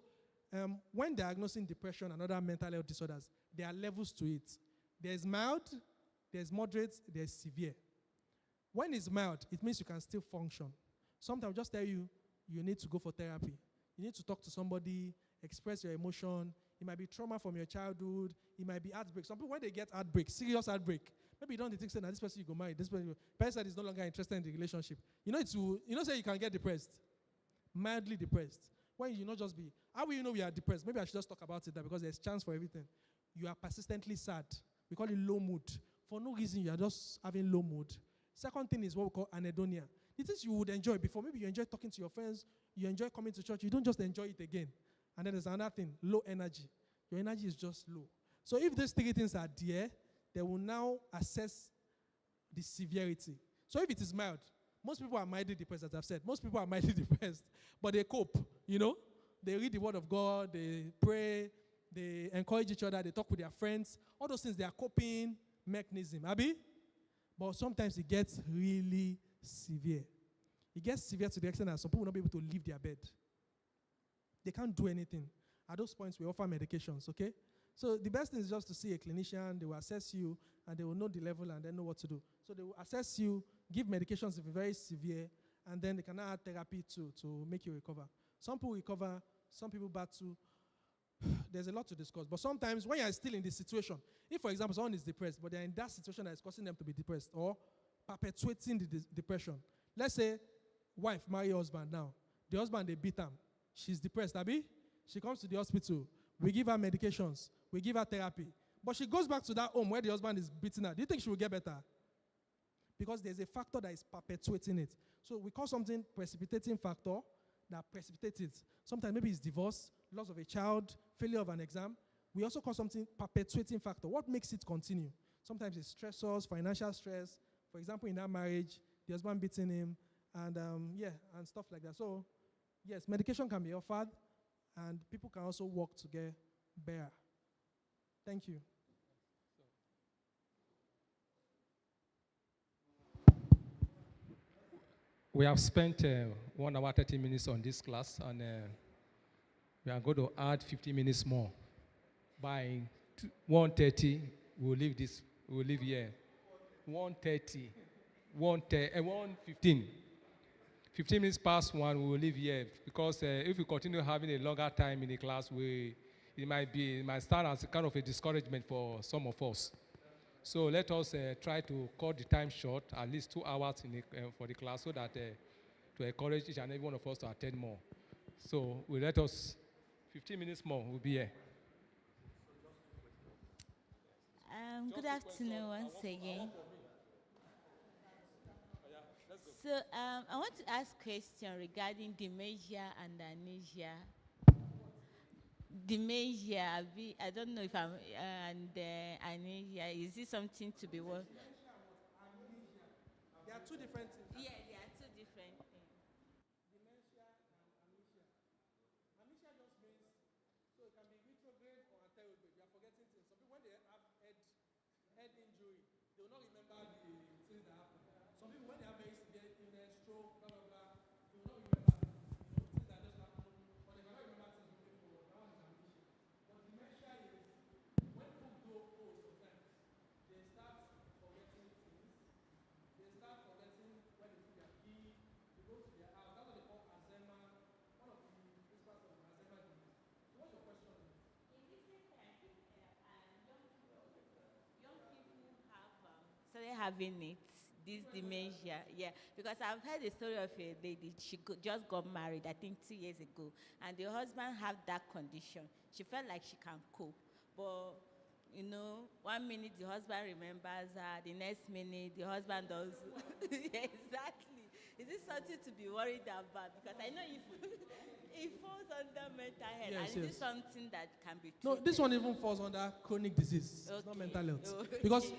A: when diagnosing depression and other mental health disorders, there are levels to it. There's mild, there's moderate, there's severe. When it's mild, it means you can still function. Sometimes just tell you, you need to go for therapy. You need to talk to somebody, express your emotion. It might be trauma from your childhood. It might be heartbreak. Some people, when they get heartbreak, serious heartbreak, maybe you don't think, say, this person you go marry, this person is no longer interested in the relationship. Say you can get depressed, mildly depressed. When you not just be How will you know we are depressed? Maybe I should just talk about it there because there's chance for everything. You are persistently sad. We call it low mood. For no reason, you are just having low mood. Second thing is what we call anhedonia. The things you would enjoy before, maybe you enjoy talking to your friends, you enjoy coming to church, you don't just enjoy it again. And then there's another thing, low energy. Your energy is just low. So if these three things are there, they will now assess the severity. So if it is mild, most people are mildly depressed, as I've said. Most people are mildly depressed, but they cope, you know. They read the word of God, they pray, they encourage each other, they talk with their friends. All those things, they are coping mechanism, Abi? But sometimes it gets really severe. It gets severe to the extent that some people will not be able to leave their bed. They can't do anything. At those points, we offer medications, okay? So the best thing is just to see a clinician. They will assess you, and they will know the level and then know what to do. So they will assess you, give medications if it's very severe, and then they can add therapy to make you recover. Some people recover, some people battle. There's a lot to discuss. But sometimes when you're still in this situation, if, for example, someone is depressed, but they're in that situation that is causing them to be depressed or perpetuating the depression. Let's say wife marry husband now. The husband, they beat him. She's depressed, Abi? She comes to the hospital. We give her medications. We give her therapy. But she goes back to that home where the husband is beating her. Do you think she will get better? Because there's a factor that is perpetuating it. So we call something precipitating factor that precipitates it. Sometimes maybe it's divorce, loss of a child, failure of an exam. We also call something perpetuating factor. What makes it continue? Sometimes it's stressors, financial stress. For example, in that marriage, the husband beating him, and and stuff like that. So, yes, medication can be offered, and people can also work to get better. Thank you.
H: We have spent 1 hour, 30 minutes on this class, and we are going to add 50 minutes more. By 1:30, we'll leave here. 1:30, 1:15. 15 minutes past 1, we will leave here because if we continue having a longer time in the class, it might start as a kind of a discouragement for some of us. So let us try to cut the time short, at least 2 hours for the class, so that to encourage each and every one of us to attend more. So we let us 15 minutes more. We'll be here.
K: Good afternoon once again. So I want to ask a question regarding dementia and amnesia. Dementia, I don't know if I'm, and amnesia, is it something to be worth?
A: There are two different things.
K: Yeah, they are two different things.
A: Dementia and amnesia. Amnesia just means, so it can be retrograde or anterograde. You are forgetting things. Some people, when they have head injury, they will not remember the things that happened. Some people, when they have very severe illness, stroke, blah, blah, blah, they will not remember, things that just happened, or they cannot remember things moving forward. That one is amnesia. But dementia is, when people grow old sometimes, they start forgetting things. They start forgetting when they put their key, they go to their house. That's what they call Alzheimer. One of the principles of Alzheimer disease. So what's your question?
K: Young people have started having it, this dementia, yeah. Because I've heard the story of a lady, she just got married, I think 2 years ago, and the husband had that condition. She felt like she can cope, but you know, 1 minute the husband remembers her, the next minute the husband does. Yeah, exactly. Is this something to be worried about? Because I know it falls under mental health,
A: Yes,
K: and
A: yes.
K: is this something that can be treated?
A: No, this one even falls under chronic disease. It's not mental health.
K: Okay.
A: Because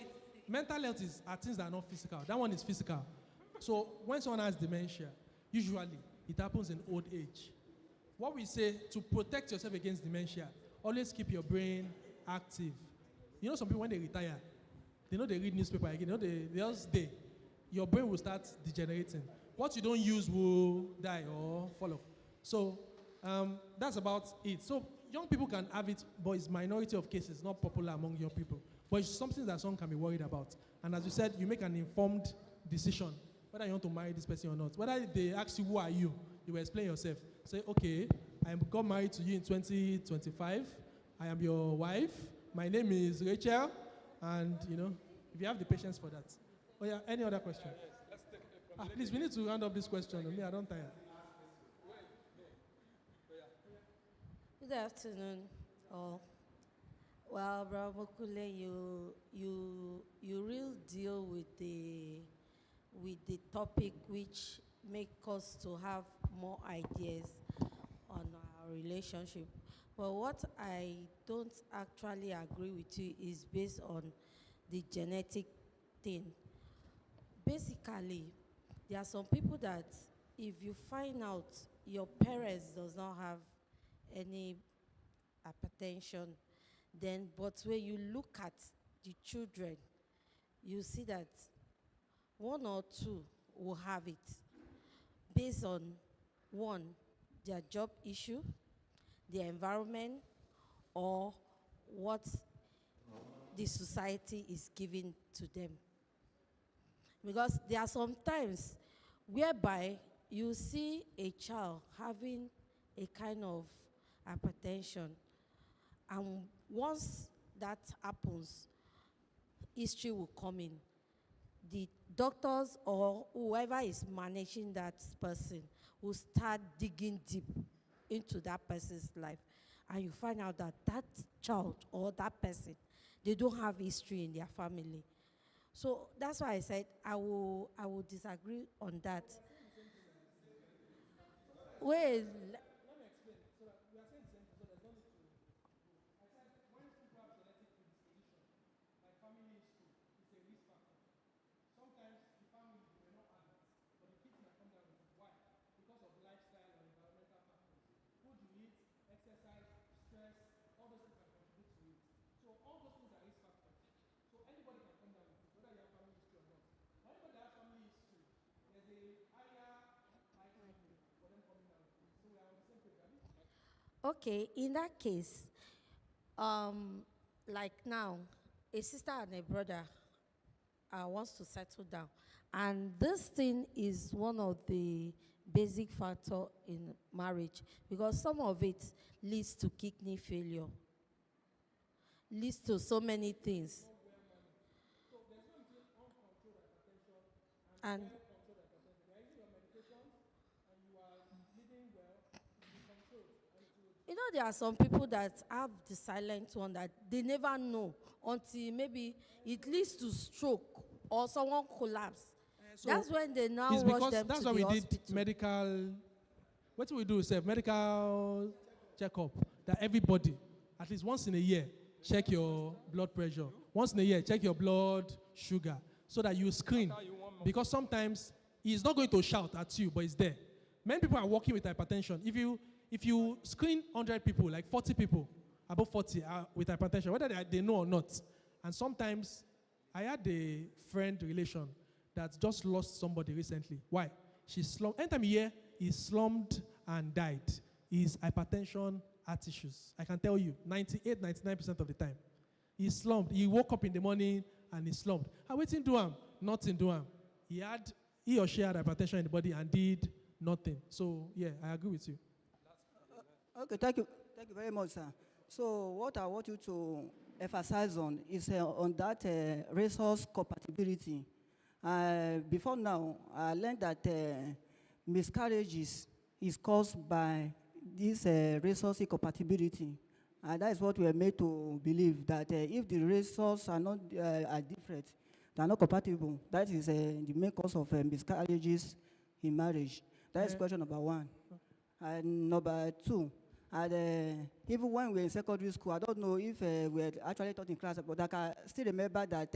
A: mental health are things that are not physical. That one is physical. So when someone has dementia, usually it happens in old age. What we say to protect yourself against dementia, always keep your brain active. You know, some people when they retire, they know they read newspaper again. You know, they just stay. Your brain will start degenerating. What you don't use will die or fall off. So that's about it. So young people can have it, but it's minority of cases, not popular among young people. But it's something that someone can be worried about. And as you said, you make an informed decision whether you want to marry this person or not. Whether they ask you, who are you? You will explain yourself. Say, okay, I got married to you in 2025. I am your wife. My name is Rachel. And, you know, if you have the patience for that. Oh, yeah, any other question? Please, we need to round up this question. Me, I don't tire.
L: Good afternoon, all. Well, Bravo Mokule, you really deal with the topic which make us to have more ideas on our relationship. But what I don't actually agree with you is based on the genetic thing. Basically, there are some people that if you find out your parents does not have any hypertension, then but when you look at the children, you see that one or two will have it based on one, their job issue, their environment, or what the society is giving to them. Because there are some times whereby you see a child having a kind of hypertension, and once that happens, history will come in. The doctors or whoever is managing that person will start digging deep into that person's life, and you find out that that child or that person, they don't have history in their family. So that's why I said I will disagree on that. Wait, okay, in that case, like now, a sister and a brother wants to settle down, and this thing is one of the basic factor in marriage, because some of it leads to kidney failure, leads to so many things. And you know, there are some people that have the silent one that they never know until maybe it leads to stroke or someone collapse.
A: So
L: that's when they now
A: it's
L: rush
A: because
L: them
A: that's
L: to
A: why
L: the
A: we
L: hospital.
A: did medical. What do we do? Say medical checkup. That everybody, at least once in a year, check your blood pressure. Once in a year, check your blood sugar, so that you screen. Because sometimes he's not going to shout at you, but it's there. Many people are working with hypertension. If you screen 100 people, like 40 people, above 40 with hypertension, whether they know or not. And sometimes I had a friend relation that just lost somebody recently. Why? She slumped. Anytime you hear he slumped and died, is hypertension, heart issues. I can tell you, 98, 99% of the time. He slumped. He woke up in the morning and he slumped. I waiting do him, nothing do him. He or she had hypertension in the body and did nothing. So yeah, I agree with you.
M: Okay, thank you very much, sir. So what I want you to emphasize on is on that resource compatibility. Before now, I learned that miscarriages is caused by this resource incompatibility. And that is what we are made to believe, that if the resources are not are different, they are not compatible, that is the main cause of miscarriages in marriage. That is question number one. And number two, and even when we were in secondary school, I don't know if we had actually taught in class, but I can still remember that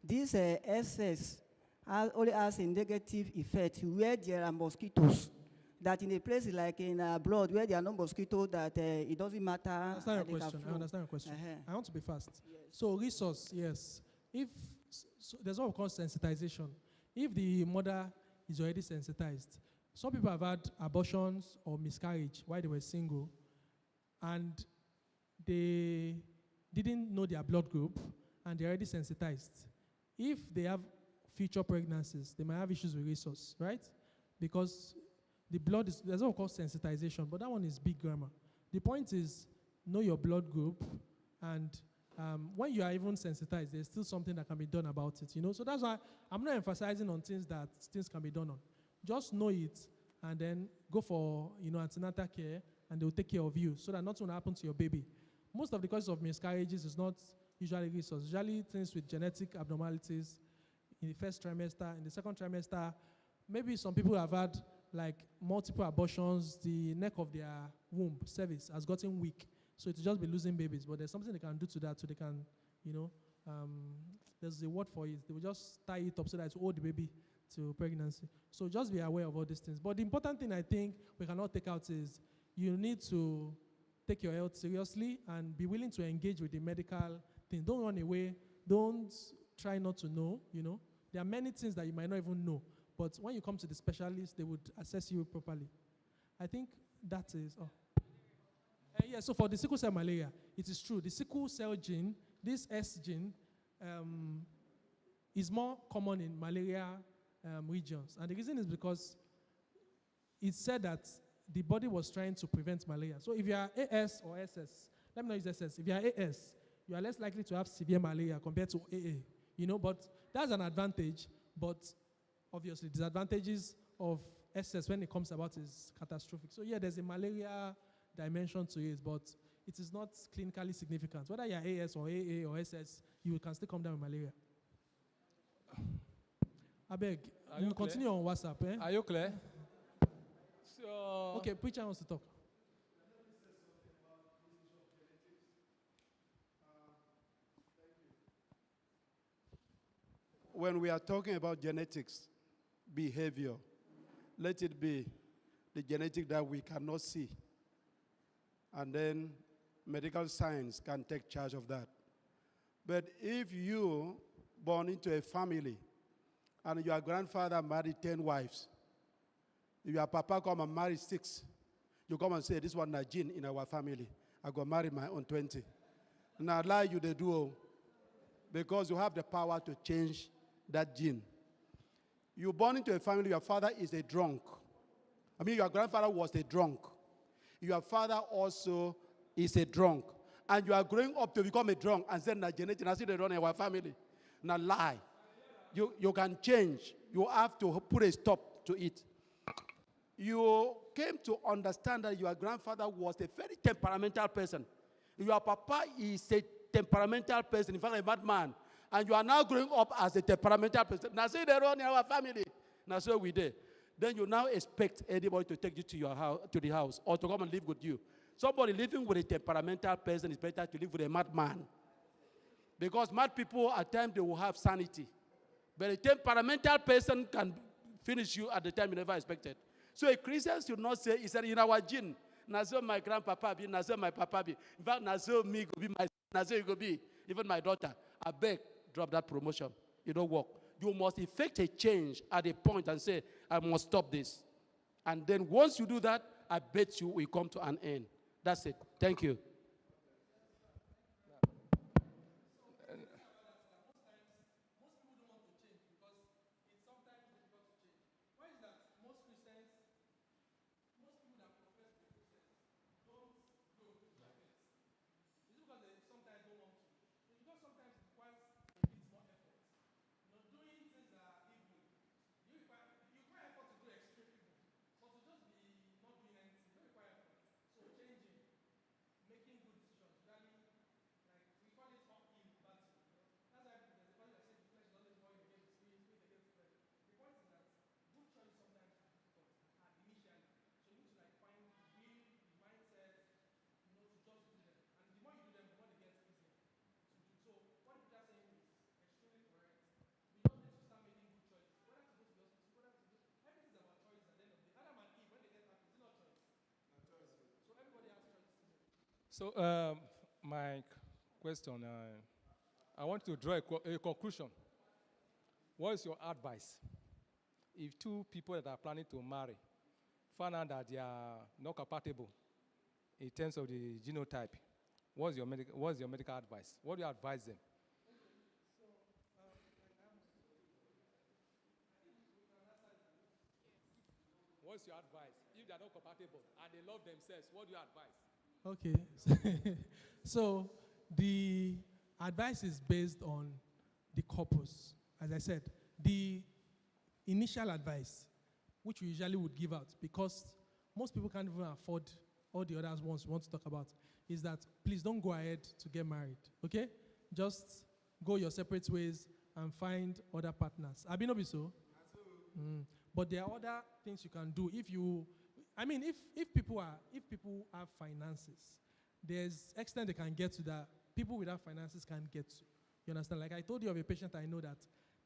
M: this SS only has a negative effect where there are mosquitoes. That in a place like in blood where there are no mosquitoes, that it doesn't matter.
A: I understand your question. I want to be fast.
M: Yes.
A: So resource, yes. If so there's what we call sensitization. If the mother is already sensitized, some people have had abortions or miscarriage while they were single, and they didn't know their blood group, and they're already sensitized. If they have future pregnancies, they might have issues with resource, right? Because the blood is, there's what we call sensitization, but that one is big grammar. The point is, know your blood group, and when you are even sensitized, there's still something that can be done about it, you know? So that's why I'm not emphasizing on things that things can be done on. Just know it, and then go for, antenatal care, and they will take care of you so that nothing will happen to your baby. Most of the causes of miscarriages is not usually resource, usually things with genetic abnormalities in the first trimester, in the second trimester. Maybe some people have had like multiple abortions, the neck of their womb, cervix, has gotten weak. So it will just be losing babies. But there's something they can do to that so they can, there's a word for it. They will just tie it up so that it will hold the baby to pregnancy. So just be aware of all these things. But the important thing I think we cannot take out is you need to take your health seriously and be willing to engage with the medical thing. Don't run away. Don't try not to know, There are many things that you might not even know. But when you come to the specialist, they would assess you properly. I think that is all. Yeah, so for the sickle cell malaria, it is true. The sickle cell gene, this S gene, is more common in malaria regions. And the reason is because it's said that the body was trying to prevent malaria. So if you are AS or SS, let me not use SS. If you are AS, you are less likely to have severe malaria compared to AA, but that's an advantage, but obviously disadvantages of SS when it comes about is catastrophic. So yeah, there's a malaria dimension to it, but it is not clinically significant. Whether you are AS or AA or SS, you can still come down with malaria. I beg, you continue on WhatsApp. Eh?
H: Are you clear? So,
A: okay, preacher wants to talk.
E: When we are talking about genetics, behavior, let it be the genetic that we cannot see. And then medical science can take charge of that. But if you born into a family and your grandfather married 10 wives, if your papa come and marry 6, you come and say, this one is gene in our family. I go marry my own 20. And I lie you the duo because you have the power to change that gene. You born into a family, your father is a drunk. Your grandfather was a drunk. Your father also is a drunk. And you are growing up to become a drunk and say, na genetic, I see they run in our family. Now lie. You can change. You have to put a stop to it. You came to understand that your grandfather was a very temperamental person. Your papa is a temperamental person, in fact, a madman. And you are now growing up as a temperamental person. Now say they run in our family. Now so we did. Then you now expect anybody to take you to your house, to the house, or to come and live with you. Somebody living with a temperamental person is better to live with a madman. Because mad people, at times, they will have sanity. But a temperamental person can finish you at the time you never expected. So a Christian should not say, it's in our gene. Nazo my grandpapa be, Nazo my papa be. In fact, Nazo me go be my, Nazo you go be, even my daughter. I beg, drop that promotion. It don't work. You must effect a change at a point and say, I must stop this. And then once you do that, I bet you will come to an end. That's it. Thank you.
H: So my question, I want to draw a conclusion. What is your advice? If two people that are planning to marry find out that they are not compatible in terms of the genotype, what's your medical advice? What do you advise them? What's your advice? If they are not compatible and they love themselves, what do you advise?
A: Okay. So the advice is based on the couples. As I said, the initial advice, which we usually would give out, because most people can't even afford all the others ones we want to talk about, is that please don't go ahead to get married, okay? Just go your separate ways and find other partners. Abi no be so? But there are other things you can do if you, I mean, if people have finances, there's extent they can get to that people without finances can't get to. You understand? Like I told you of a patient I know that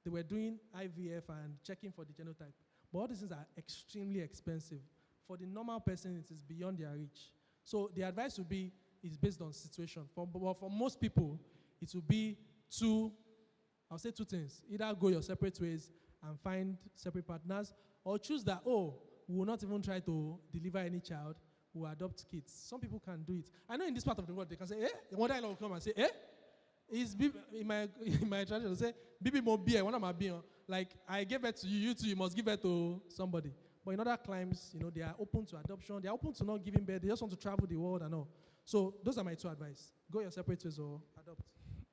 A: they were doing IVF and checking for the genotype. But all these things are extremely expensive. For the normal person, it is beyond their reach. So the advice would be, is based on situation. For most people, it will be I'll say two things. Either go your separate ways and find separate partners, or choose that, we will not even try to deliver any child, we will adopt kids. Some people can do it. I know in this part of the world, they can say, your mother-in-law will come and say, in my tradition, they say, Bibi mo beer, one of my beer. Like, I gave it to you, you too, you must give it to somebody. But in other climes, they are open to adoption, they are open to not giving birth, they just want to travel the world and all. So those are my two advice. Go your separate ways or adopt.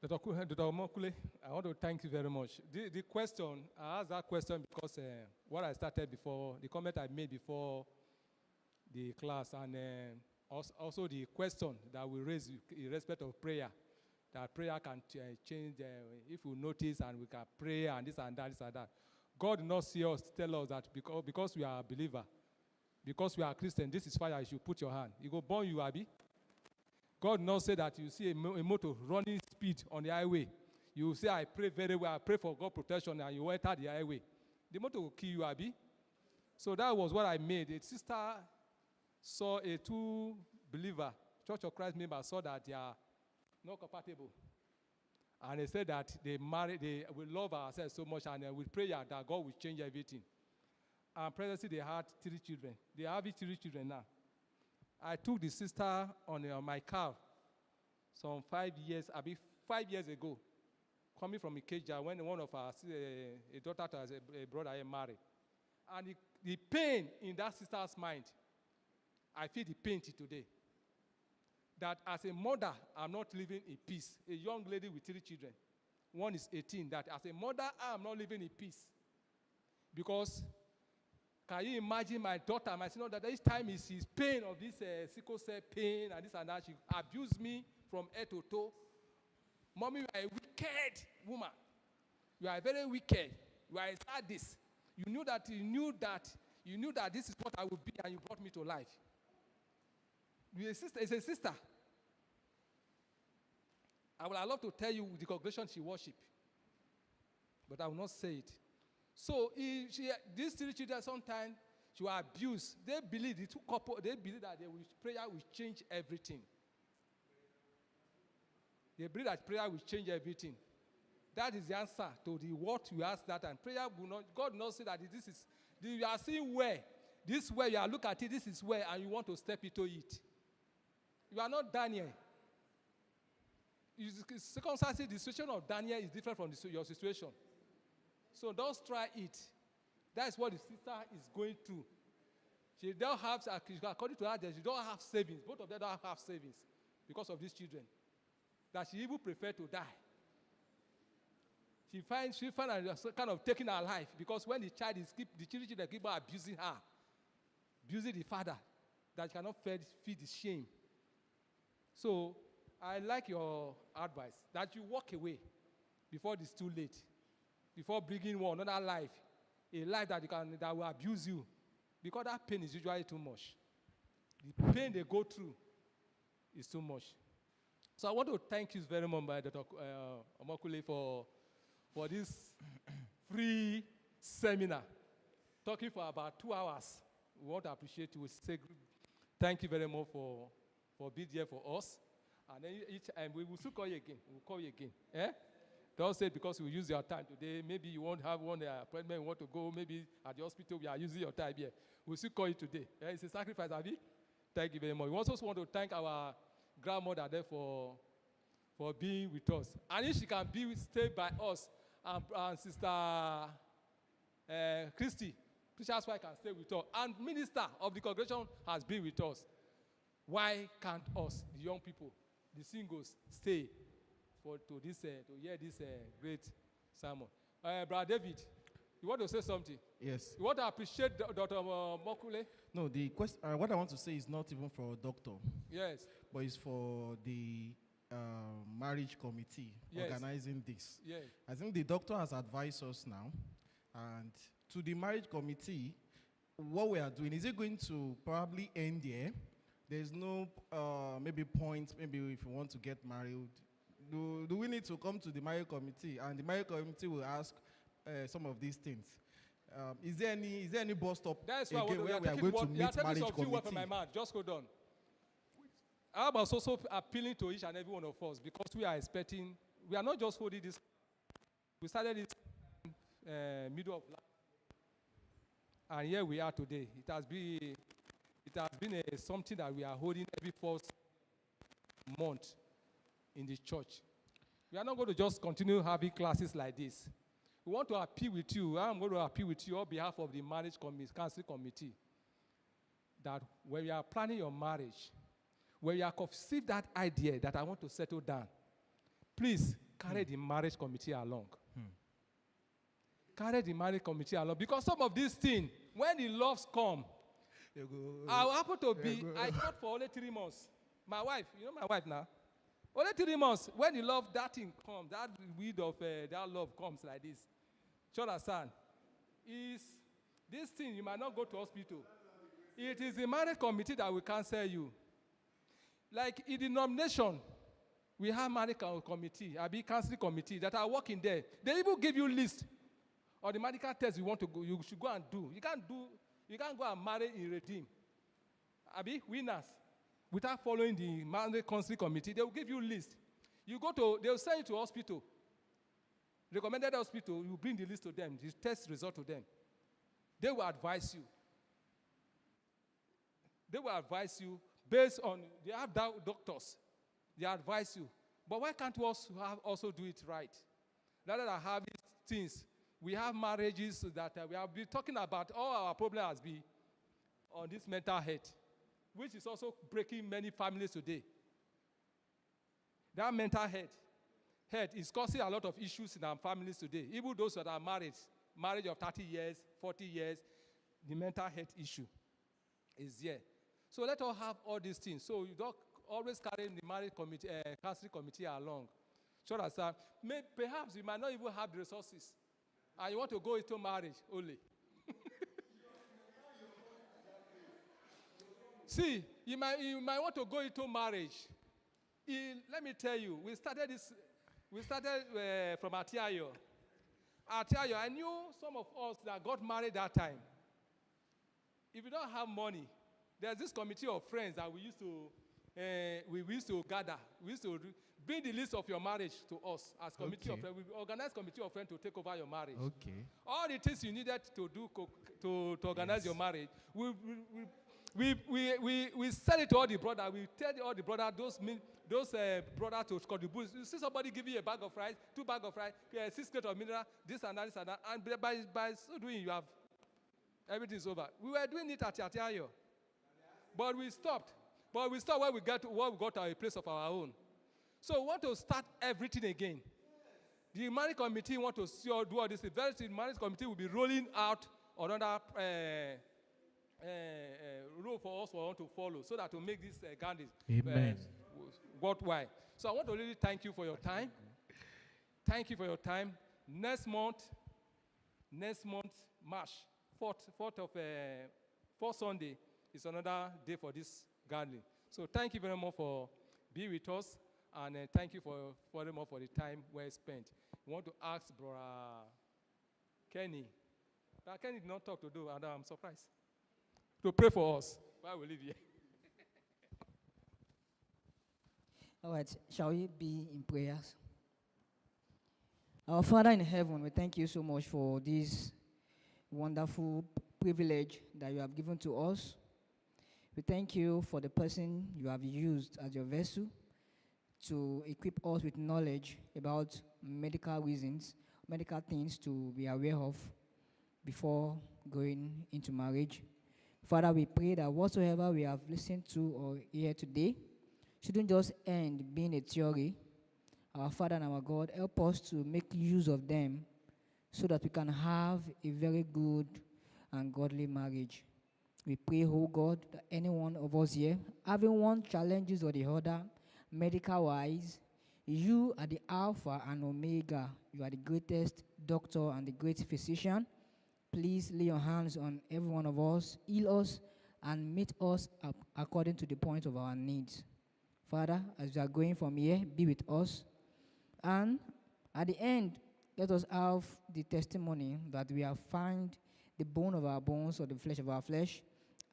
H: Dr. Omokule, I want to thank you very much. The question, I asked that question because what I started before, the comment I made before the class, and also the question that we raised in respect of prayer, that prayer can change, if we notice and we can pray and this and that, this and that. God did not see us, tell us that because we are a believer, because we are Christian, this is fire, you should put your hand. You go burn you, Abi. God did not say that you see a motor running speed on the highway. You say, I pray very well, I pray for God protection, and you enter the highway. The motor will kill you, Abi. So that was what I made. A sister saw a two believer, Church of Christ member, saw that they are not compatible. And they said that they will love ourselves so much, and with prayer that God will change everything. And presently they had 3 children. They have 3 children now. I took the sister on my car some 5 years ago, coming from Ikeja, when one of our a daughter to a brother married. And the pain in that sister's mind, I feel the pain today. That as a mother, I'm not living in peace. A young lady with 3 children. One is 18. That as a mother, I'm not living in peace. Because, can you imagine my daughter, my son, that each time is his pain of this sickle cell pain and this and that, she abused me from head to toe. Mommy, you are a wicked woman. You are very wicked. You are a sadist. You knew that this is what I would be, and you brought me to life. It's a sister. I would love to tell you the congregation she worship, but I will not say it. So these 3 children, sometimes she will abuse. They believe, the two couple, they believe that prayer will change everything. They believe that prayer will change everything. That is the answer to what you ask that time. Prayer will not, God will not say that you are seeing where, this way you are looking at it, this is where, and you want to step into it. You are not Daniel. Circumstances, the situation of Daniel is different from your situation. So don't try it. That's what the sister is going through. She don't have, according to her, she don't have savings. Both of them don't have savings because of these children. That she even prefer to die. She finds kind of taking her life because when the children keep abusing her, abusing the father, that she cannot feed the shame. So I like your advice that you walk away before it's too late, before bringing another life, a life that will abuse you, because that pain is usually too much. The pain they go through is too much. So I want to thank you very much, Dr. Omokule, for this free seminar, talking for about 2 hours. We want to appreciate you. We say thank you very much for being here for us. And then we will still call you again. We'll call you again. Don't say because we use your time today. Maybe you won't have one appointment, you want to go. Maybe at the hospital we are using your time here. We'll still call you today. It's a sacrifice, Abi. Thank you very much. We also want to thank our grandmother there for being with us. And if she can stay by us, and Sister Christy, Preacher's wife, can stay with us. And minister of the congregation has been with us. Why can't us, the young people, the singles, stay to hear this great sermon? Brother David, You want to say something?
D: Yes.
H: You want to appreciate Dr. Mokule?
D: No, the question. What I want to say is not even for a doctor.
H: Yes.
D: But it's for the marriage committee
H: Yes.
D: organizing this.
H: Yeah.
D: I think the doctor has advised us now, and to the marriage committee, what we are doing, is it going to probably end there? There's no maybe point, maybe if you want to get married, do we need to come to the marriage committee, and the marriage committee will ask some of these things? Is there any bus stop
H: That's why
D: again where we are going to meet marriage
H: something from my
D: committee?
H: mouth. Just hold on. I was also appealing to each and every one of us because we are expecting, we are not just holding this. We started it middle of last, and here we are today. It has been something that we are holding every first month in the church. We are not going to just continue having classes like this. We want to appeal with you. I'm going to appeal with you on behalf of the marriage council committee that when you are planning your marriage, when you are conceived that idea that I want to settle down, please carry the marriage committee along. Carry the marriage committee along, because some of these things, when the loves come, I happen to be, I fought for only 3 months. My wife, you know my wife now? Only 3 months. When the love, that thing comes, that weed of that love comes like this. Chorasan, is this thing, you might not go to hospital. It is the marriage committee that will cancel you. Like in the nomination, we have marriage committee, I be counseling committee that are working there. They even give you list of the medical test you want to go, you should go and do. You can't go and marry in Redeem. Abi, winners. Without following the marriage counseling committee, they will give you list. You go to, they will send you to hospital. Recommended hospital, you bring the list to them, the test result to them. They will advise you. They will advise you based on, they have doctors. They advise you. But why can't we also do it right? Rather than having things, we have marriages that we have been talking about, all our problem has been on this mental health, which is also breaking many families today. That mental health is causing a lot of issues in our families today. Even those that are married, marriage of 30 years, 40 years, the mental health issue is there. So let us have all these things. So you don't always carry the marriage committee, counseling committee along. So that perhaps you might not even have the resources, and you want to go into marriage only. See, you might want to go into marriage. Let me tell you, we started from Atiayo. Atiayo, I knew some of us that got married that time. If you don't have money, there's this committee of friends that we used to gather. We used to bring the list of your marriage to us as committee of friends. We organize committee of friends to take over your marriage.
D: Okay.
H: All the things you needed to do to organize your marriage, we sell it to all the brothers. We tell all the brothers, those brothers to contribute. You see somebody give you a bag of rice, 2 bags of rice, 6 crates of mineral, this and that, and by so doing, you have everything's over. We were doing it at Atiayo, but we stopped. But we stopped when we got to a place of our own. So we want to start everything again. The marriage committee want to do all this. The marriage committee will be rolling out another rule for us to follow, so that to make this Gandhi worthwhile. So I want to really thank you for your time. Thank you for your time. Next month, March 4th Sunday is another day for this gathering. So thank you very much for being with us, and thank you for the time well spent. We want to ask Brother Kenny. Brother Kenny did not talk to do, and I'm surprised. To pray for us while we live here.
B: All right, shall we be in prayers? Our Father in heaven, we thank you so much for this wonderful privilege that you have given to us. We thank you for the person you have used as your vessel to equip us with knowledge about medical reasons, medical things to be aware of before going into marriage. Father, we pray that whatsoever we have listened to or hear today shouldn't just end being a theory. Our Father and our God, help us to make use of them so that we can have a very good and godly marriage. We pray, oh God, that any one of us here, having one challenges or the other, medical-wise, you are the Alpha and Omega. You are the greatest doctor and the great physician. Please lay your hands on every one of us, heal us, and meet us up according to the point of our needs. Father, as we are going from here, be with us. And at the end, let us have the testimony that we have found the bone of our bones or the flesh of our flesh,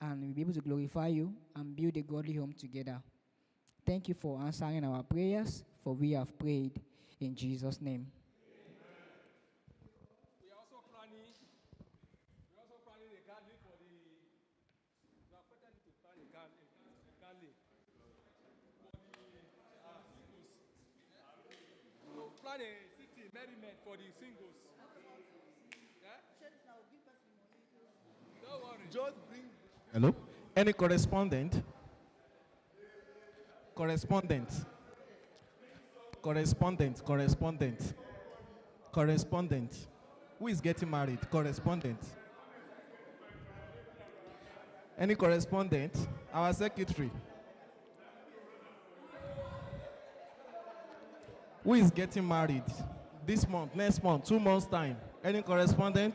B: and we'll be able to glorify you and build a godly home together. Thank you for answering our prayers, for we have prayed in Jesus' name.
H: We are also planning a garden for the. We are planning to plan a garden for the singles. So plan a city merriment for the singles. Yeah? Don't worry.
D: Just bring. Hello? Any correspondent? Correspondent. Correspondent. Correspondent. Correspondent. Who is getting married? Correspondent. Any correspondent? Our secretary. Who is getting married? This month, next month, 2 months' time. Any correspondent?